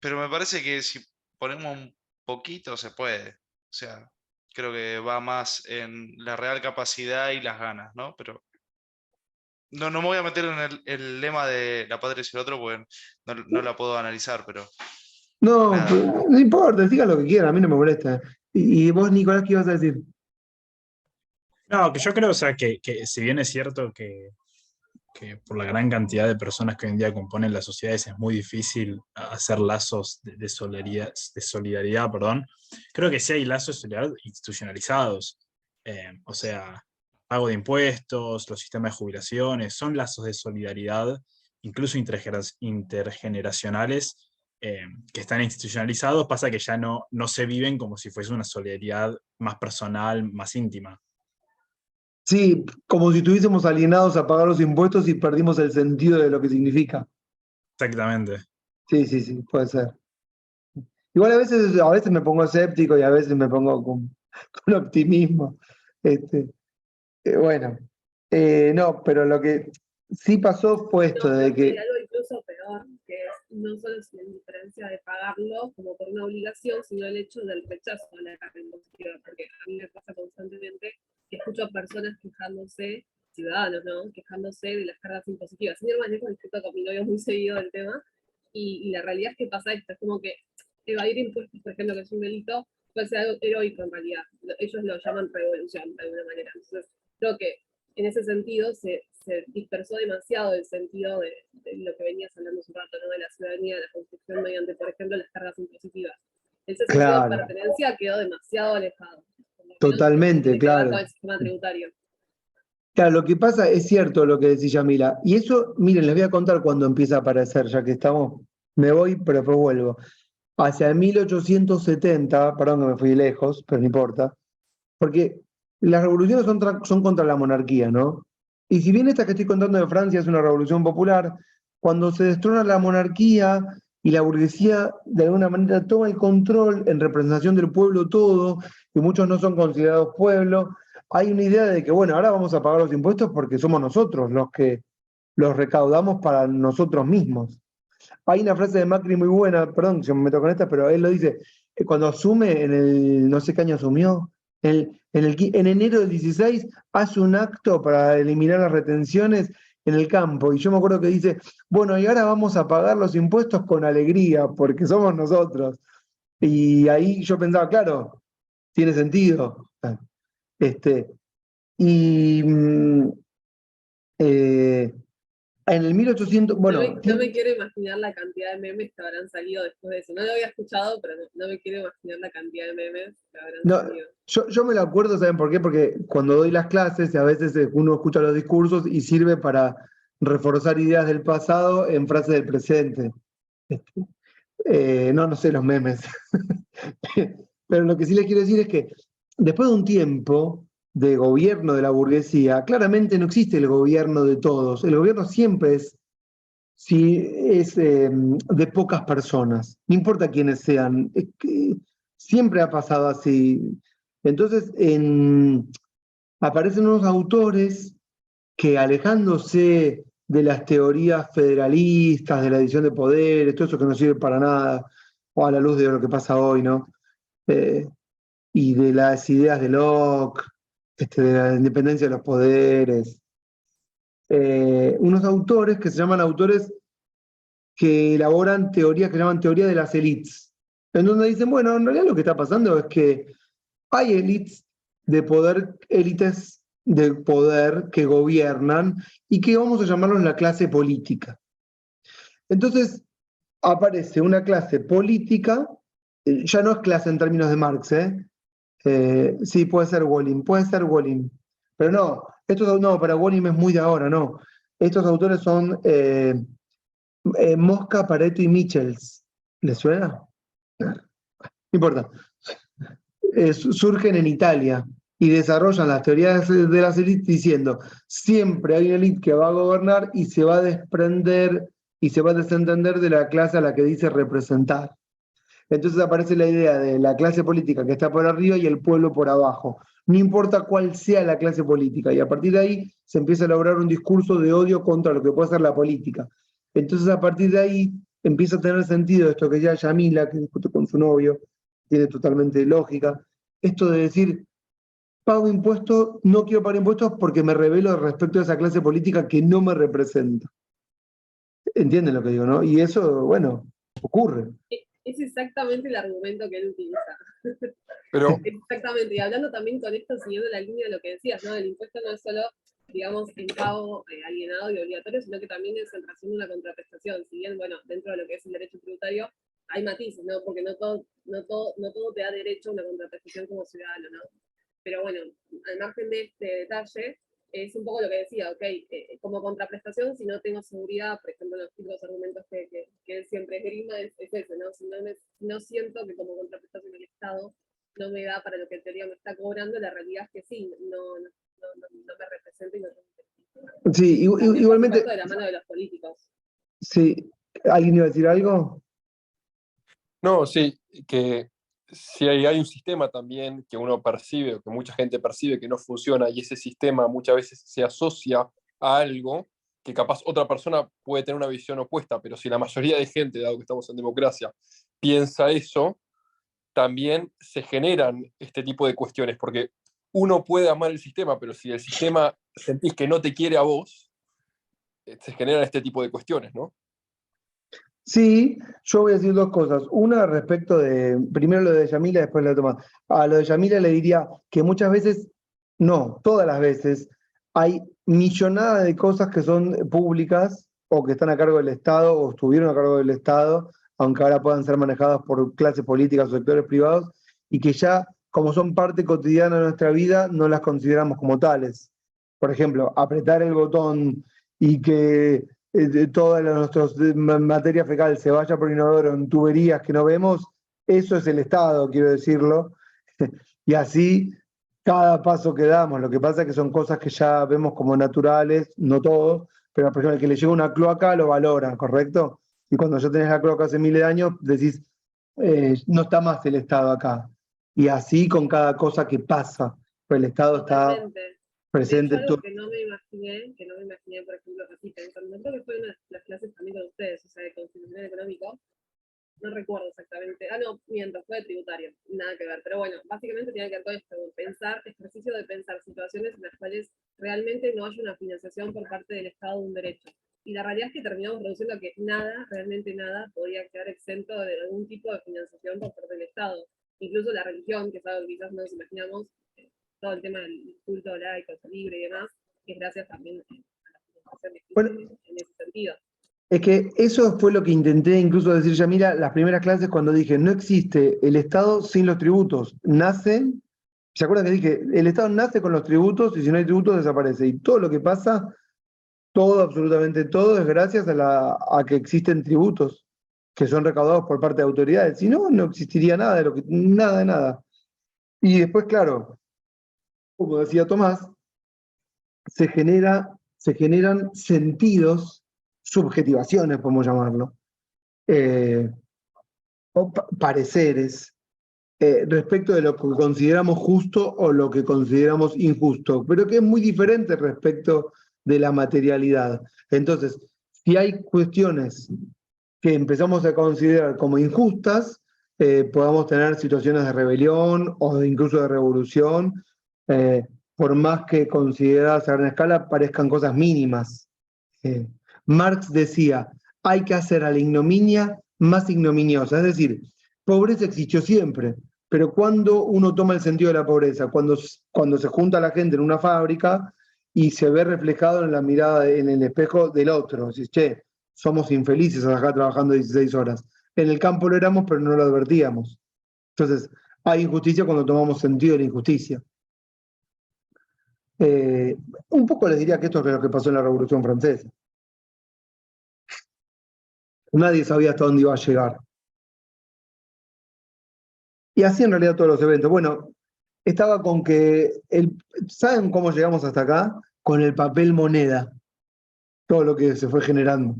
S6: Pero me parece que si ponemos un poquito se puede. O sea, creo que va más en la real capacidad y las ganas, ¿no? Pero no me voy a meter en el lema de la patria y el otro, porque no la puedo analizar, pero
S1: No,
S6: nada.
S1: no importa, diga lo que quiera, a mí no me molesta. Y vos, Nicolás, ¿qué ibas a decir?
S4: No, que yo creo, o sea, que si bien es cierto que por la gran cantidad de personas que hoy en día componen las sociedades es muy difícil hacer lazos de solidaridad, perdón, creo que sí hay lazos de solidaridad institucionalizados. O sea, pago de impuestos, los sistemas de jubilaciones, son lazos de solidaridad, incluso intergeneracionales, que están institucionalizados. Pasa que ya no se viven como si fuese una solidaridad más personal, más íntima.
S1: Sí, como si estuviésemos alienados a pagar los impuestos y perdimos el sentido de lo que significa.
S4: Exactamente.
S1: Sí, puede ser. Igual a veces me pongo escéptico y a veces me pongo con optimismo. Bueno, no, pero lo que sí pasó fue esto
S7: No,
S1: de
S7: creo que hay
S1: que,
S7: algo incluso peor, que es no solo es la indiferencia de pagarlo como por una obligación, sino el hecho del rechazo a la carga impositiva, porque a mí me pasa constantemente que escucho a personas quejándose, ciudadanos, ¿no? Quejándose de las cargas impositivas. Sin ir más lejos, discuto con mi novio muy seguido del tema, y la realidad es que pasa esto, es como que evadir impuestos, por ejemplo, que es un delito, puede ser algo heroico en realidad. Ellos lo llaman revolución, de alguna manera. Entonces, creo que en ese sentido se dispersó demasiado el sentido de lo que venías hablando hace un rato, ¿no? De la ciudadanía, de la construcción mediante, por ejemplo, las cargas impositivas. Ese sentido de
S1: claro,
S7: pertenencia quedó demasiado alejado, por lo menos en lo que
S1: totalmente,
S7: tiene que ver
S1: claro.
S7: con el sistema tributario.
S1: Claro, lo que pasa es cierto lo que decía Yamila. Y eso, miren, les voy a contar cuando empieza a aparecer, ya que estamos, me voy, pero después vuelvo. Hacia el 1870, perdón que me fui lejos, pero no importa, porque las revoluciones son contra la monarquía, ¿no? Y si bien esta que estoy contando de Francia es una revolución popular, cuando se destrona la monarquía y la burguesía de alguna manera toma el control en representación del pueblo todo, y muchos no son considerados pueblo, hay una idea de que, bueno, ahora vamos a pagar los impuestos porque somos nosotros los que los recaudamos para nosotros mismos. Hay una frase de Macri muy buena, perdón que me meto con esta, pero él lo dice, cuando asume en el, no sé qué año asumió, en enero del 16 hace un acto para eliminar las retenciones en el campo. Y yo me acuerdo que dice, bueno, y ahora vamos a pagar los impuestos con alegría, porque somos nosotros. Y ahí yo pensaba, claro, tiene sentido. Y en el 1800, bueno,
S7: No me quiero imaginar la cantidad de memes que habrán salido después de eso. No lo había escuchado, pero no me quiero imaginar la cantidad de memes que habrán
S1: no,
S7: salido.
S1: yo me lo acuerdo, ¿saben por qué? Porque cuando doy las clases, a veces uno escucha los discursos y sirve para reforzar ideas del pasado en frases del presente. No sé los memes. Pero lo que sí les quiero decir es que después de un tiempo de gobierno de la burguesía, claramente no existe el gobierno de todos. El gobierno siempre es de pocas personas, no importa quiénes sean, es que siempre ha pasado así. Entonces, aparecen unos autores que alejándose de las teorías federalistas, de la división de poderes, todo eso que no sirve para nada, o a la luz de lo que pasa hoy, ¿no? Y de las ideas de Locke, de la independencia de los poderes. Unos autores que se llaman autores que elaboran teorías que llaman teoría de las élites, en donde dicen, bueno, en realidad lo que está pasando es que hay élites de poder, élites de poder que gobiernan y que vamos a llamarlos la clase política. Entonces aparece una clase política, ya no es clase en términos de Marx, sí, puede ser Walling, pero no, no, para Walling es muy de ahora, no. Estos autores son Mosca, Pareto y Michels. ¿Les suena? No importa. Surgen en Italia y desarrollan las teorías de las élites diciendo, siempre hay una élite que va a gobernar y se va a desprender y se va a desentender de la clase a la que dice representar. Entonces aparece la idea de la clase política que está por arriba y el pueblo por abajo. No importa cuál sea la clase política, y a partir de ahí se empieza a elaborar un discurso de odio contra lo que puede ser la política. Entonces a partir de ahí empieza a tener sentido esto que ya Yamila, que discute con su novio, tiene totalmente lógica, esto de decir, pago impuestos, no quiero pagar impuestos porque me rebelo respecto a esa clase política que no me representa. ¿Entienden lo que digo, no? Y eso, bueno, ocurre.
S7: Es exactamente el argumento que él utiliza.
S5: Pero,
S7: Exactamente, y hablando también con esto, siguiendo la línea de lo que decías, ¿no? El impuesto no es solo, digamos, en pago alienado y obligatorio, sino que también es en razón de una contraprestación. Si bien, bueno, dentro de lo que es el derecho tributario, hay matices, ¿no? Porque no todo te da derecho a una contraprestación como ciudadano, ¿no? Pero bueno, al margen de este detalle, es un poco lo que decía, ok, como contraprestación, si no tengo seguridad, por ejemplo, los típicos argumentos que él siempre esgrima, es ese, ¿no? Si no siento que como contraprestación el Estado no me da para lo que en teoría me está cobrando, la realidad es que sí, no me representa y no me...
S1: Sí,
S7: También,
S1: igualmente,
S7: por supuesto, de la mano de los políticos.
S1: sí, ¿alguien iba a decir algo?
S5: no, sí, que si hay un sistema también que uno percibe, o que mucha gente percibe que no funciona, y ese sistema muchas veces se asocia a algo que capaz otra persona puede tener una visión opuesta, pero si la mayoría de gente, dado que estamos en democracia, piensa eso, también se generan este tipo de cuestiones, porque uno puede amar el sistema, pero si el sistema sentís que no te quiere a vos, se generan este tipo de cuestiones, ¿no?
S1: Sí, yo voy a decir dos cosas. Una respecto de, primero lo de Yamila, después lo de Tomás. A lo de Yamila le diría que muchas veces, no, todas las veces, hay millonada de cosas que son públicas o que están a cargo del Estado o estuvieron a cargo del Estado, aunque ahora puedan ser manejadas por clases políticas o sectores privados, y que ya, como son parte cotidiana de nuestra vida, no las consideramos como tales. Por ejemplo, apretar el botón y que de toda nuestra materia fecal se vaya por inodoro en tuberías que no vemos, eso es el Estado, quiero decirlo. Y así cada paso que damos, lo que pasa es que son cosas que ya vemos como naturales, no todos, pero por ejemplo el que le llega una cloaca lo valoran, ¿correcto? Y cuando ya tenés la cloaca hace miles de años, decís, no está más el Estado acá. Y así con cada cosa que pasa, pues el Estado está
S7: Totalmente. De
S1: presente
S7: hecho,
S1: en todo.
S7: algo que no me imaginé, por ejemplo, así pensando, creo que fue una de las clases también con ustedes, o sea, de constitucional económico, no recuerdo exactamente, no, miento, fue de tributario, nada que ver, pero bueno, básicamente tiene que ver con esto, ejercicio de pensar situaciones en las cuales realmente no haya una financiación por parte del Estado de un derecho. Y la realidad es que terminamos produciendo que nada, realmente nada, podía quedar exento de algún tipo de financiación por parte del Estado. Incluso la religión, que es algo que quizás no nos imaginamos, todo el tema del culto laico, libre y demás, que es gracias también a la financiación que existe
S1: Bueno,
S7: en ese sentido.
S1: es que eso fue lo que intenté incluso decir ya, mira, las primeras clases cuando dije, no existe el Estado sin los tributos, nacen, ¿se acuerdan que dije, el Estado nace con los tributos y si no hay tributos desaparece? Y todo lo que pasa, todo, absolutamente todo, es gracias a que existen tributos que son recaudados por parte de autoridades, si no, no existiría nada de lo que, nada de nada. Y después, claro, como decía Tomás, se generan sentidos, subjetivaciones, podemos llamarlo, o pareceres, respecto de lo que consideramos justo o lo que consideramos injusto, pero que es muy diferente respecto de la materialidad. Entonces, si hay cuestiones que empezamos a considerar como injustas, podamos tener situaciones de rebelión o incluso de revolución, por más que consideradas a gran escala parezcan cosas mínimas. Marx decía, hay que hacer a la ignominia más ignominiosa, es decir, pobreza existió siempre, pero cuando uno toma el sentido de la pobreza, cuando se junta la gente en una fábrica y se ve reflejado en la mirada, en el espejo del otro, dices, che, somos infelices acá trabajando 16 horas. En el campo lo éramos, pero no lo advertíamos. Entonces, hay injusticia cuando tomamos sentido de la injusticia. Un poco les diría que esto es lo que pasó en la Revolución Francesa. Nadie sabía hasta dónde iba a llegar. Y así en realidad todos los eventos. Bueno, estaba con que, ¿saben cómo llegamos hasta acá? Con el papel moneda, todo lo que se fue generando.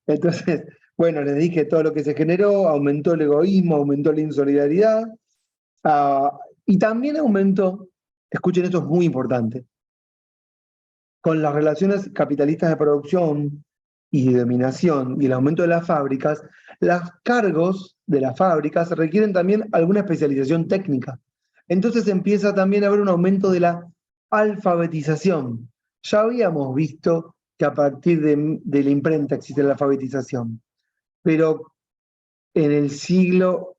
S1: Entonces, bueno, les dije todo lo que se generó, aumentó el egoísmo, aumentó la insolidaridad, y también aumentó, escuchen, esto es muy importante, con las relaciones capitalistas de producción y de dominación y el aumento de las fábricas, los cargos de las fábricas requieren también alguna especialización técnica. Entonces empieza también a haber un aumento de la alfabetización. Ya habíamos visto que a partir de la imprenta existe la alfabetización, pero en el siglo,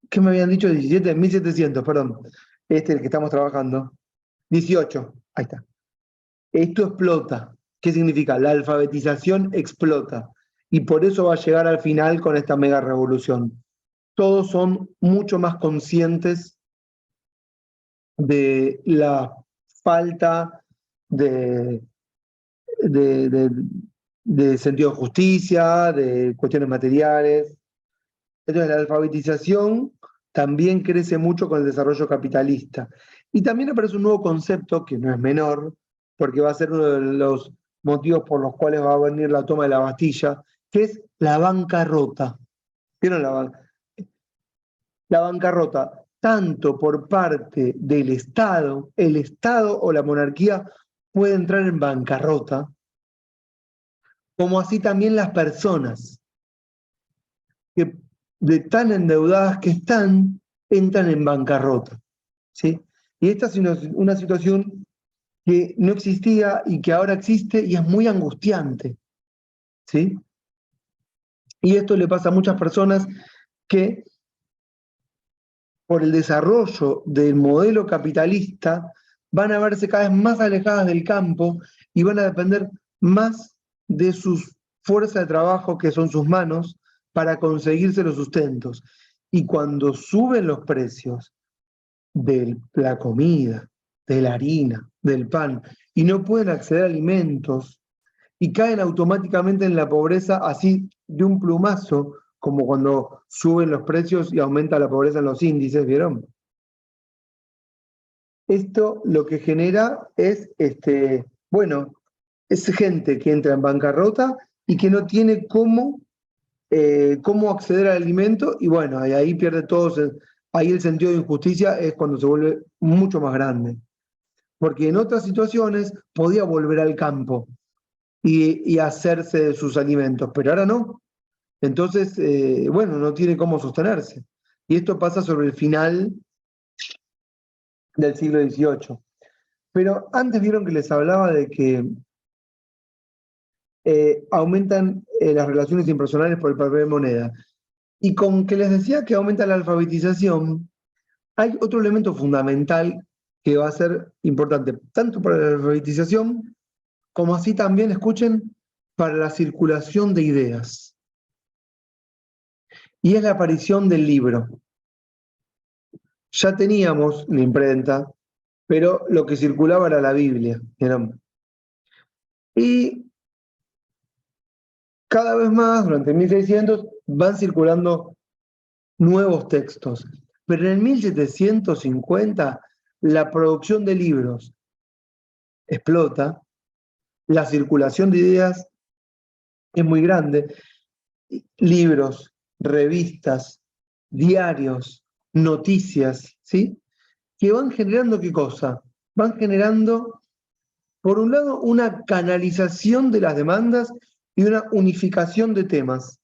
S1: ¿qué me habían dicho? 17, 1700, perdón, este es el que estamos trabajando, 18, ahí está. Esto explota. ¿Qué significa? La alfabetización explota. Y por eso va a llegar al final con esta mega revolución. Todos son mucho más conscientes de la falta de sentido de justicia, de cuestiones materiales. Entonces la alfabetización también crece mucho con el desarrollo capitalista. Y también aparece un nuevo concepto que no es menor, porque va a ser uno de los motivos por los cuales va a venir la toma de la Bastilla, que es la bancarrota. ¿Vieron la bancarrota? Tanto por parte del Estado, el Estado o la monarquía puede entrar en bancarrota, como así también las personas, que de tan endeudadas que están, entran en bancarrota. ¿Sí? Y esta es una situación que no existía y que ahora existe y es muy angustiante. ¿Sí? Y esto le pasa a muchas personas que por el desarrollo del modelo capitalista van a verse cada vez más alejadas del campo y van a depender más de sus fuerzas de trabajo, que son sus manos, para conseguirse los sustentos. Y cuando suben los precios de la comida, de la harina, del pan, y no pueden acceder a alimentos, y caen automáticamente en la pobreza así de un plumazo, como cuando suben los precios y aumenta la pobreza en los índices, ¿vieron? Esto lo que genera es, bueno, es gente que entra en bancarrota y que no tiene cómo acceder al alimento, y bueno, y ahí pierde todo, ahí el sentido de injusticia es cuando se vuelve mucho más grande. Porque en otras situaciones podía volver al campo y hacerse de sus alimentos, pero ahora no. Entonces, bueno, no tiene cómo sostenerse. Y esto pasa sobre el final del siglo XVIII. Pero antes vieron que les hablaba de que aumentan las relaciones impersonales por el papel de moneda. Y con que les decía que aumenta la alfabetización, hay otro elemento fundamental que va a ser importante, tanto para la alfabetización, como así también, escuchen, para la circulación de ideas. Y es la aparición del libro. Ya teníamos la imprenta, pero lo que circulaba era la Biblia. ¿Vieron? Y cada vez más, durante 1600, van circulando nuevos textos. Pero en el 1750, la producción de libros explota, la circulación de ideas es muy grande. Libros, revistas, diarios, noticias, ¿sí? Que van generando ¿qué cosa? Van generando, por un lado, una canalización de las demandas y una unificación de temas.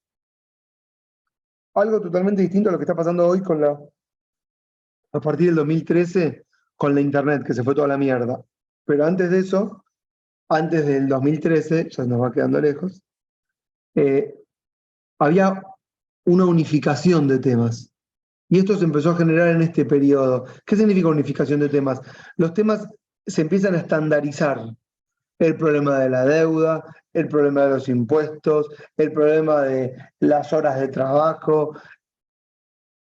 S1: Algo totalmente distinto a lo que está pasando hoy a partir del 2013, con la internet, que se fue toda la mierda. Pero antes de eso, antes del 2013, ya nos va quedando lejos, había una unificación de temas. Y esto se empezó a generar en este periodo. ¿Qué significa unificación de temas? Los temas se empiezan a estandarizar. El problema de la deuda, el problema de los impuestos, el problema de las horas de trabajo.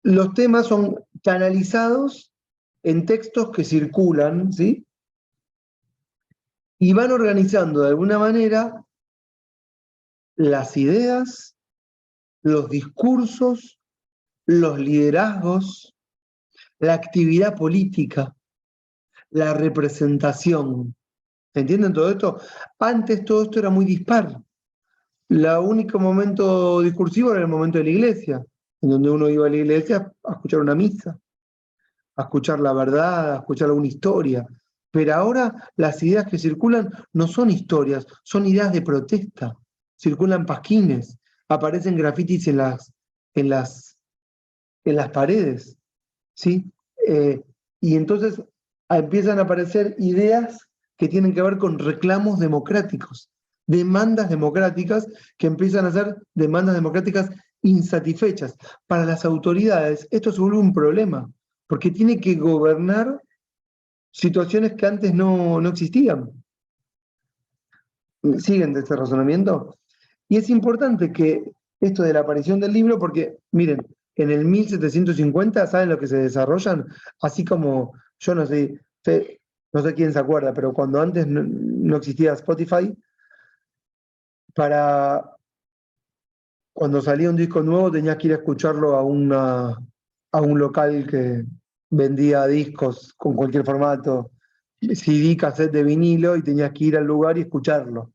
S1: Los temas son canalizados en textos que circulan, ¿sí? Y van organizando de alguna manera las ideas, los discursos, los liderazgos, la actividad política, la representación. ¿Entienden todo esto? Antes todo esto era muy dispar. El único momento discursivo era el momento de la iglesia, en donde uno iba a la iglesia a escuchar una misa, a escuchar la verdad, a escuchar alguna historia. Pero ahora las ideas que circulan no son historias, son ideas de protesta. Circulan pasquines, aparecen grafitis en las paredes, ¿sí? Y entonces empiezan a aparecer ideas que tienen que ver con reclamos democráticos, demandas democráticas que empiezan a ser demandas democráticas insatisfechas. Para las autoridades esto se vuelve un problema, porque tiene que gobernar situaciones que antes no existían. ¿Siguen de este razonamiento? Y es importante que esto de la aparición del libro, porque, miren, en el 1750, ¿saben lo que se desarrollan? Así como, yo no sé quién se acuerda, pero cuando antes no existía Spotify, cuando salía un disco nuevo tenías que ir a escucharlo a un local que vendía discos con cualquier formato, CD, cassette de vinilo, y tenías que ir al lugar y escucharlo.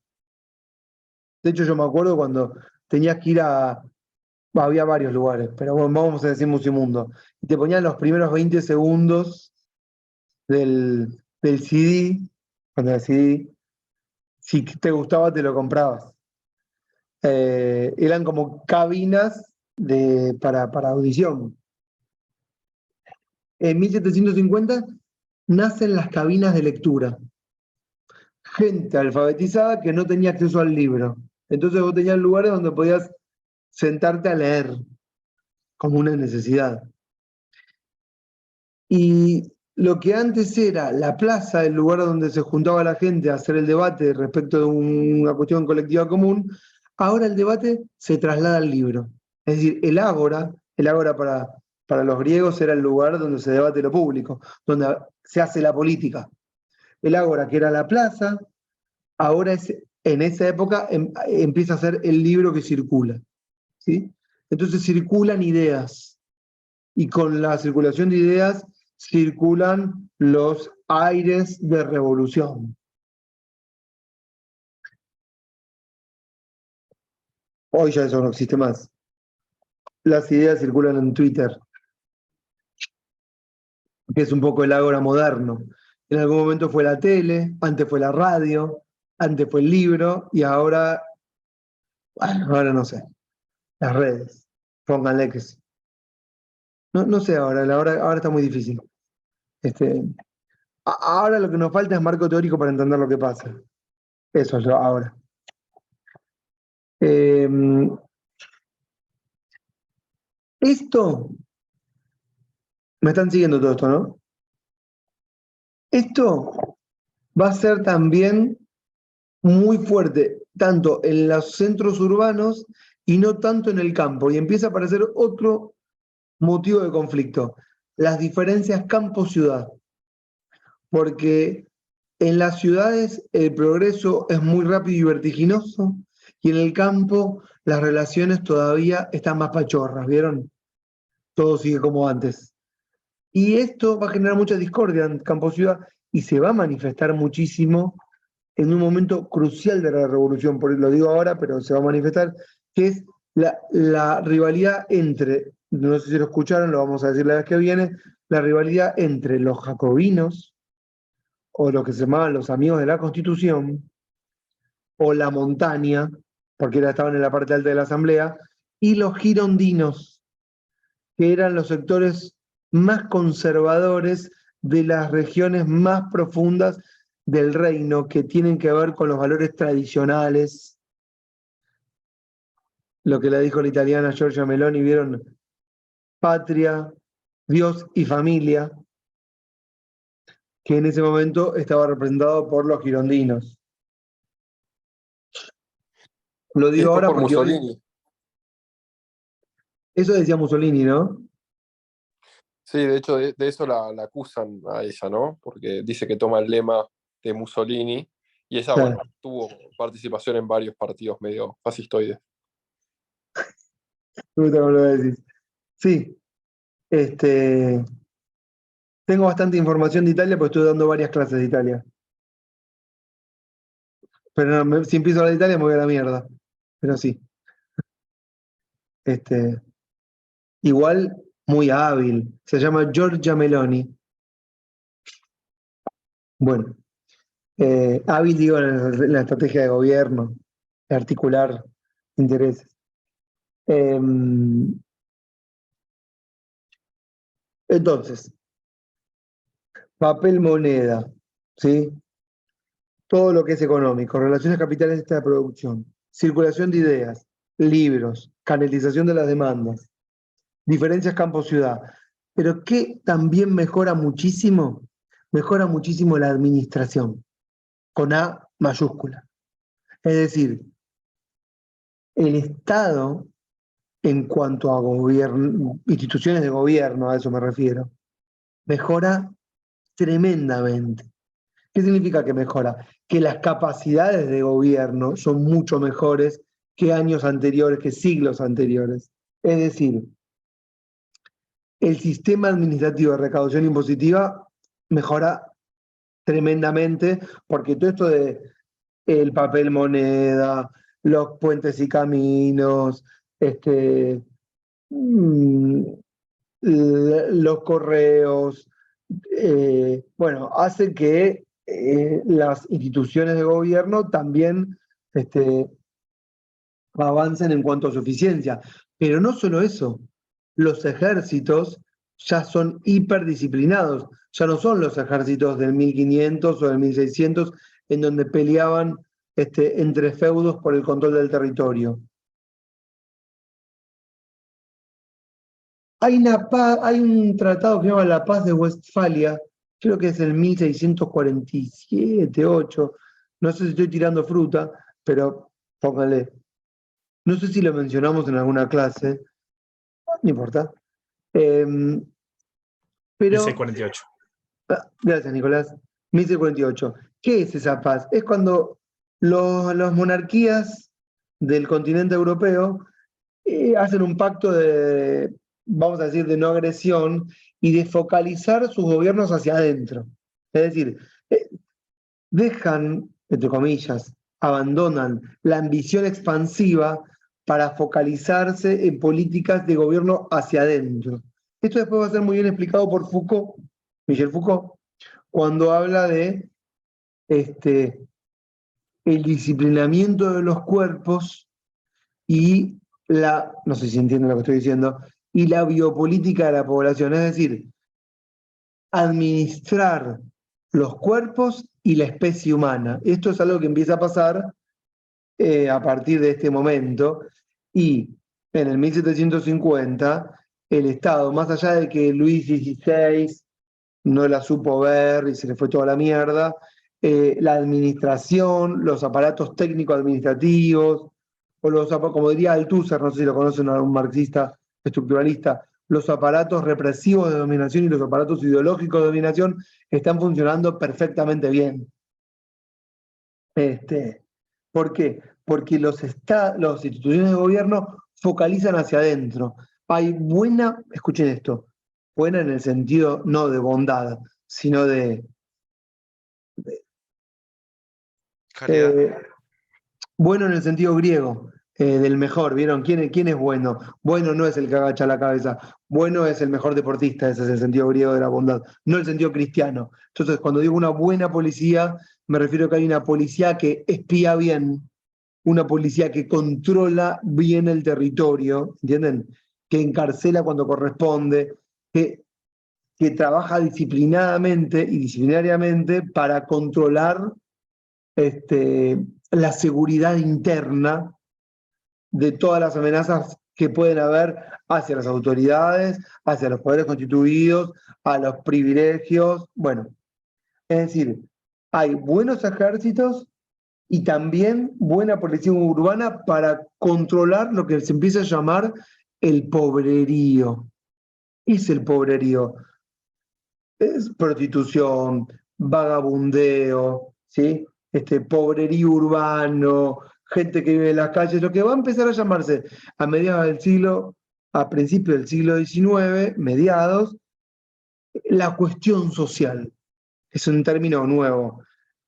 S1: De hecho, yo me acuerdo cuando tenías que ir había varios lugares, pero bueno, vamos a decir Musimundo, y te ponían los primeros 20 segundos del CD, cuando el CD, si te gustaba te lo comprabas. Eran como cabinas para audición. En 1750 nacen las cabinas de lectura. Gente alfabetizada que no tenía acceso al libro. Entonces vos tenías lugares donde podías sentarte a leer, como una necesidad. Y lo que antes era la plaza, el lugar donde se juntaba la gente a hacer el debate respecto de una cuestión colectiva común, ahora el debate se traslada al libro. Es decir, el ágora para los griegos era el lugar donde se debate lo público, donde se hace la política. El ágora, que era la plaza, ahora en esa época empieza a ser el libro que circula, ¿sí? Entonces circulan ideas, y con la circulación de ideas circulan los aires de revolución. Hoy ya eso no existe más. Las ideas circulan en Twitter, que es un poco el ágora moderno. En algún momento fue la tele, antes fue la radio, antes fue el libro, y ahora, bueno, ahora no sé, las redes. Pónganle que sí. No sé ahora está muy difícil. Ahora lo que nos falta es marco teórico para entender lo que pasa. Eso es ahora. Esto, me están siguiendo todo esto, ¿no? Esto va a ser también muy fuerte, tanto en los centros urbanos y no tanto en el campo. Y empieza a aparecer otro motivo de conflicto, las diferencias campo-ciudad. Porque en las ciudades el progreso es muy rápido y vertiginoso, y en el campo las relaciones todavía están más pachorras, ¿vieron? Todo sigue como antes. Y esto va a generar mucha discordia en campo-ciudad y se va a manifestar muchísimo en un momento crucial de la revolución, por lo digo ahora, pero se va a manifestar, que es la rivalidad entre, no sé si lo escucharon, lo vamos a decir la vez que viene, la rivalidad entre los jacobinos, o lo que se llamaban los amigos de la Constitución, o la montaña, porque estaban en la parte alta de la Asamblea, y los girondinos, que eran los sectores más conservadores de las regiones más profundas del reino, que tienen que ver con los valores tradicionales. Lo que le dijo la italiana Giorgia Meloni, vieron, patria, Dios y familia, que en ese momento estaba representado por los girondinos. Lo digo
S5: Después
S1: ahora
S5: por
S1: porque
S5: Mussolini.
S1: eso decía Mussolini, ¿no?
S5: Sí, de hecho de eso la acusan a ella, ¿no? Porque dice que toma el lema de Mussolini y ella,
S1: Claro.
S5: bueno, tuvo participación en varios partidos medio fascistoides.
S1: Me gusta cómo lo decís. Sí, tengo bastante información de Italia porque estuve dando varias clases de Italia. Pero no, si empiezo a hablar de Italia me voy a la mierda. Pero sí. Igual, muy hábil. Se llama Giorgia Meloni. Bueno, hábil digo en la estrategia de gobierno, de articular intereses. Entonces, papel moneda, ¿sí? Todo lo que es económico, relaciones capitales de producción, circulación de ideas, libros, canalización de las demandas, diferencias campo-ciudad. Pero ¿qué también mejora muchísimo? Mejora muchísimo la administración, con A mayúscula. Es decir, el Estado, en cuanto a gobierno, instituciones de gobierno, a eso me refiero, mejora tremendamente. ¿Qué significa que mejora? Que las capacidades de gobierno son mucho mejores que años anteriores, que siglos anteriores. Es decir, el sistema administrativo de recaudación impositiva mejora tremendamente, porque todo esto de el papel moneda, los puentes y caminos, los correos, bueno, hace que las instituciones de gobierno también avancen en cuanto a su eficiencia. Pero no solo eso, los ejércitos ya son hiperdisciplinados, ya no son los ejércitos del 1500 o del 1600 en donde peleaban entre feudos por el control del territorio. Hay un tratado que se llama La Paz de Westfalia, creo que es el 1647, 8, no sé si estoy tirando fruta, pero póngale. No sé si lo mencionamos en alguna clase, no importa. Pero,
S4: 1648.
S1: gracias, Nicolás. 1648. ¿Qué es esa paz? Es cuando las monarquías del continente europeo hacen un pacto de, vamos a decir, de no agresión y de focalizar sus gobiernos hacia adentro. Es decir, dejan, entre comillas, abandonan la ambición expansiva para focalizarse en políticas de gobierno hacia adentro. Esto después va a ser muy bien explicado por Foucault, Michel Foucault, cuando habla de el disciplinamiento de los cuerpos y no sé si entienden lo que estoy diciendo, y la biopolítica de la población, es decir, administrar los cuerpos y la especie humana. Esto es algo que empieza a pasar a partir de este momento, y en el 1750 el Estado, más allá de que Luis XVI no la supo ver y se le fue toda la mierda, la administración, los aparatos técnicos administrativos, o como diría Althusser, no sé si lo conocen, un marxista estructuralista, los aparatos represivos de dominación y los aparatos ideológicos de dominación están funcionando perfectamente bien. ¿Por qué? Porque las instituciones de gobierno focalizan hacia adentro. Hay buena, escuchen esto, buena en el sentido no de bondad, sino de
S6: Caridad.
S1: bueno en el sentido griego, del mejor. ¿Vieron? ¿Quién es bueno? Bueno no es el que agacha la cabeza, bueno es el mejor deportista, ese es el sentido griego de la bondad, no el sentido cristiano. Entonces, cuando digo una buena policía, me refiero a que hay una policía que espía bien, una policía que controla bien el territorio, ¿entienden? Que encarcela cuando corresponde, que trabaja disciplinadamente y disciplinariamente para controlar la seguridad interna de todas las amenazas que pueden haber hacia las autoridades, hacia los poderes constituidos, a los privilegios. Bueno, es decir, hay buenos ejércitos y también buena policía urbana para controlar lo que se empieza a llamar el pobrerío. ¿Qué es el pobrerío? Es prostitución, vagabundeo, ¿sí? Pobrerío urbano, gente que vive en las calles, lo que va a empezar a llamarse a mediados del siglo, a principios del siglo XIX, mediados, la cuestión social. Es un término nuevo.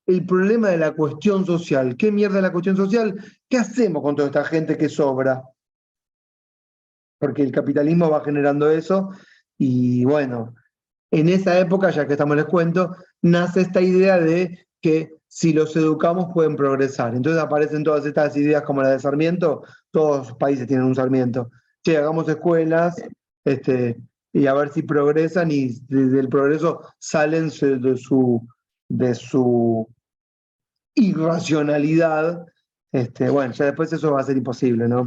S1: El problema de la cuestión social. ¿Qué mierda es la cuestión social? ¿Qué hacemos con toda esta gente que sobra? Porque el capitalismo va generando eso y bueno, en esa época, ya que estamos les cuento, nace esta idea de que si los educamos pueden progresar. Entonces aparecen todas estas ideas como la de Sarmiento, todos los países tienen un Sarmiento. Che, hagamos escuelas, y a ver si progresan y del progreso salen de su irracionalidad. Bueno, ya después eso va a ser imposible, ¿no?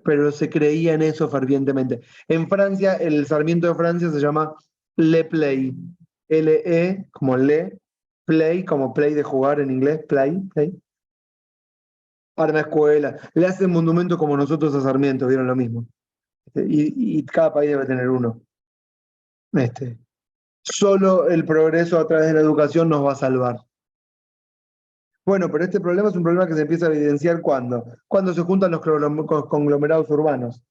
S1: Pero se creía en eso fervientemente. En Francia, el Sarmiento de Francia se llama Le Play. L-E como Le, Play como play de jugar en inglés, play. Arma escuela. Le hacen monumento como nosotros a Sarmiento, vieron lo mismo. Y cada país debe tener uno. Solo el progreso a través de la educación nos va a salvar. Bueno, pero este problema es un problema que se empieza a evidenciar cuando se juntan los conglomerados urbanos.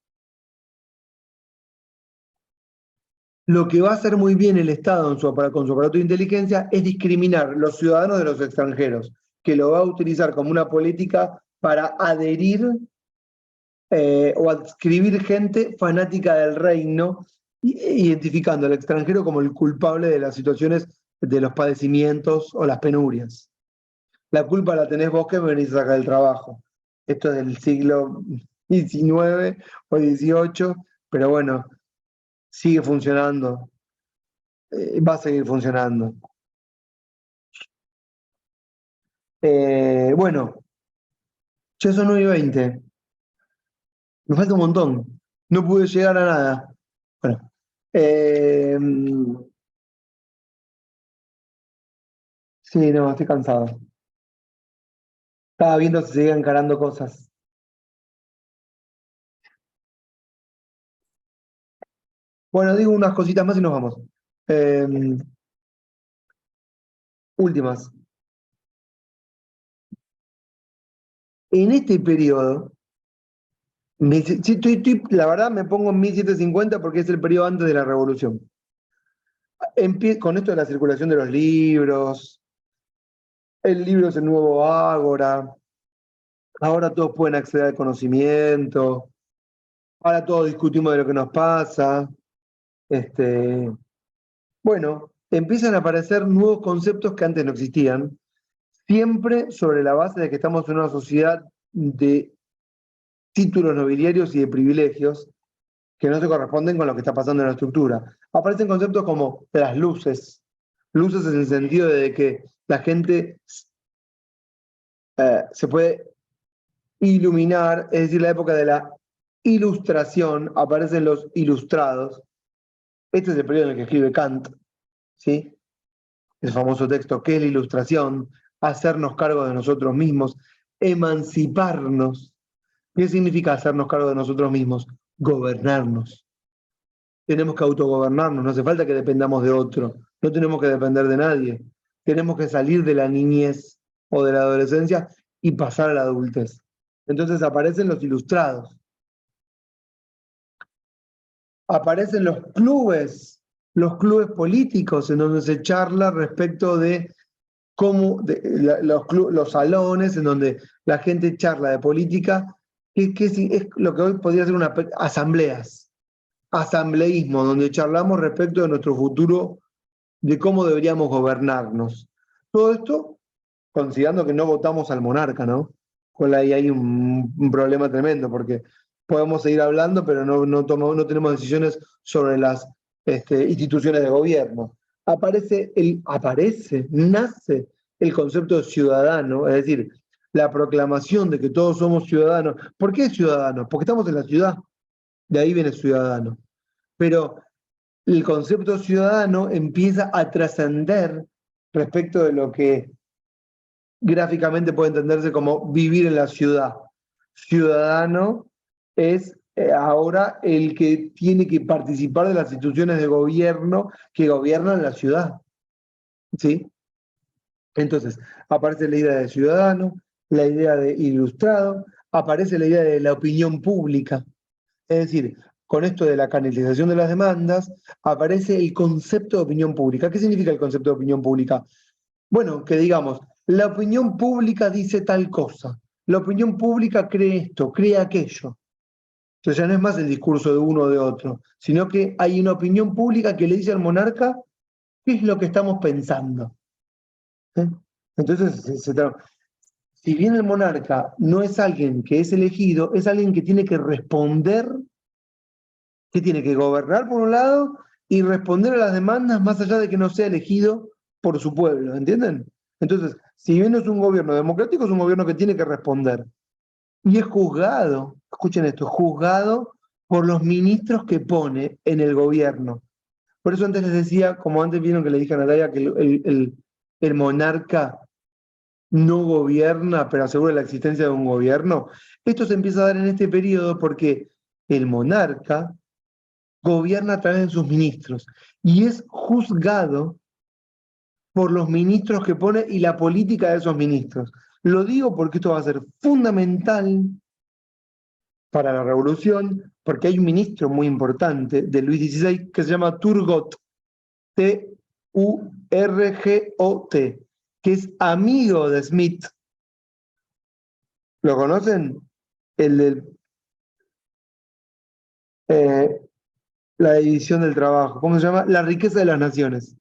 S1: Lo que va a hacer muy bien el Estado con su aparato de inteligencia es discriminar los ciudadanos de los extranjeros, que lo va a utilizar como una política para adherir o adscribir gente fanática del reino, identificando al extranjero como el culpable de las situaciones de los padecimientos o las penurias. La culpa la tenés vos que me venís a sacar del trabajo. Esto es del siglo XIX o XVIII, pero bueno, sigue funcionando, va a seguir funcionando. Bueno, ya son 9:20. Me falta un montón. No pude llegar a nada. Bueno, sí, no, estoy cansado. Estaba viendo si seguía encarando cosas. Bueno, digo unas cositas más y nos vamos. Últimas. En este periodo, la verdad me pongo en 1750 porque es el periodo antes de la Revolución. Con esto de la circulación de los libros, el libro es el nuevo ágora, ahora todos pueden acceder al conocimiento, ahora todos discutimos de lo que nos pasa. Bueno, empiezan a aparecer nuevos conceptos que antes no existían, siempre sobre la base de que estamos en una sociedad de títulos nobiliarios y de privilegios que no se corresponden con lo que está pasando en la estructura. Aparecen conceptos como las luces, Luces en el sentido de que la gente se puede iluminar, es decir, la época de la ilustración, aparecen los ilustrados. Este es el periodo en el que escribe Kant, ¿sí? El famoso texto, ¿qué es la ilustración? Hacernos cargo de nosotros mismos, emanciparnos. ¿Qué significa hacernos cargo de nosotros mismos? Gobernarnos. Tenemos que autogobernarnos, no hace falta que dependamos de otro, no tenemos que depender de nadie. Tenemos que salir de la niñez o de la adolescencia y pasar a la adultez. Entonces aparecen los ilustrados. Aparecen los clubes políticos en donde se charla respecto de cómo, los salones en donde la gente charla de política, que es lo que hoy podría ser una asambleísmo, donde charlamos respecto de nuestro futuro, de cómo deberíamos gobernarnos. Todo esto considerando que no votamos al monarca, ¿no? Con ahí hay un problema tremendo, porque podemos seguir hablando, pero no tenemos decisiones sobre las instituciones de gobierno. Nace el concepto de ciudadano, es decir, la proclamación de que todos somos ciudadanos. ¿Por qué ciudadanos? Porque estamos en la ciudad, de ahí viene ciudadano. Pero el concepto ciudadano empieza a trascender respecto de lo que gráficamente puede entenderse como vivir en la ciudad. Ciudadano es ahora el que tiene que participar de las instituciones de gobierno que gobiernan la ciudad. ¿Sí? Entonces, aparece la idea de ciudadano, la idea de ilustrado, aparece la idea de la opinión pública. Es decir, con esto de la canalización de las demandas, aparece el concepto de opinión pública. ¿Qué significa el concepto de opinión pública? Bueno, que digamos, la opinión pública dice tal cosa, la opinión pública cree esto, cree aquello. Entonces ya no es más el discurso de uno o de otro, sino que hay una opinión pública que le dice al monarca qué es lo que estamos pensando. ¿Eh? Entonces, si bien el monarca no es alguien que es elegido, es alguien que tiene que responder, que tiene que gobernar por un lado y responder a las demandas más allá de que no sea elegido por su pueblo, ¿entienden? Entonces, si bien no es un gobierno democrático, es un gobierno que tiene que responder. Y es juzgado, escuchen esto, juzgado por los ministros que pone en el gobierno. Por eso antes les decía, como antes vieron que le dije a Natalia, que el monarca no gobierna, pero asegura la existencia de un gobierno. Esto se empieza a dar en este periodo porque el monarca gobierna a través de sus ministros y es juzgado por los ministros que pone y la política de esos ministros. Lo digo porque esto va a ser fundamental para la revolución, porque hay un ministro muy importante de Luis XVI que se llama Turgot, Turgot, que es amigo de Smith. ¿Lo conocen? El de la división del trabajo. ¿Cómo se llama? La riqueza de las naciones.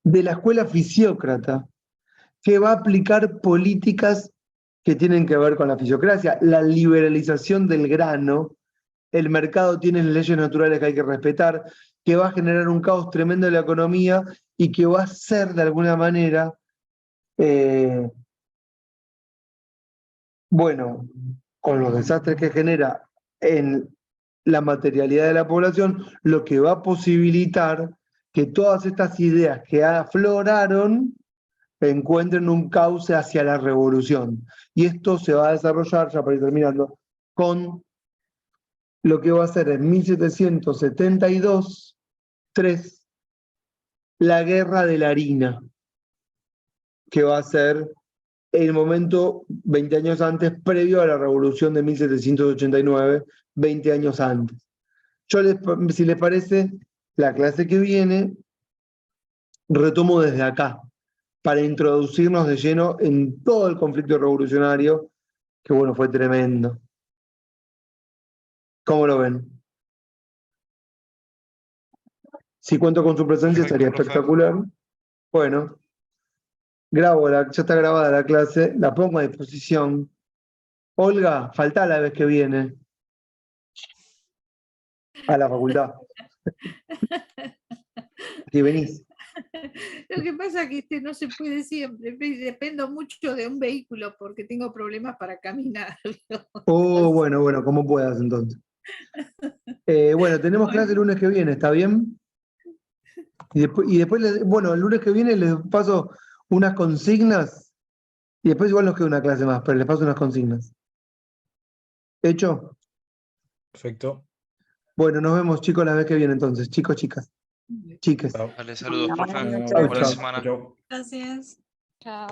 S1: De la escuela fisiócrata, que va a aplicar políticas que tienen que ver con la fisiocracia, la liberalización del grano, el mercado tiene leyes naturales que hay que respetar, que va a generar un caos tremendo en la economía y que va a ser de alguna manera, bueno, con los desastres que genera en la materialidad de la población, lo que va a posibilitar que todas estas ideas que afloraron encuentren un cauce hacia la revolución. Y esto se va a desarrollar, ya para ir terminando, con lo que va a ser en 1772, la Guerra de la Harina, que va a ser el momento 20 años antes, previo a la revolución de 1789, 20 años antes. Si les parece, la clase que viene, retomo desde acá, para introducirnos de lleno en todo el conflicto revolucionario, que bueno, fue tremendo. ¿Cómo lo ven? Si cuento con su presencia estaría espectacular. Bueno, ya está grabada la clase, la pongo a disposición. Olga, faltá la vez que viene a la facultad. que venís.
S2: Lo que pasa es que no se puede siempre. Dependo mucho de un vehículo porque tengo problemas para caminar.
S1: Oh, bueno, como puedas entonces. Bueno, tenemos clase el lunes que viene, ¿está bien? Y después bueno, el lunes que viene les paso unas consignas y después igual nos queda una clase más, pero les paso unas consignas. ¿Hecho?
S4: Perfecto.
S1: Bueno, nos vemos chicos la vez que viene entonces, chicos, chicas, chiques.
S4: Chao.
S6: Dale, saludos,
S3: Buenas
S6: profe.
S3: noches.
S1: Chau,
S6: Buena
S1: chau.
S6: semana.
S4: Chau.
S9: Gracias. Chao.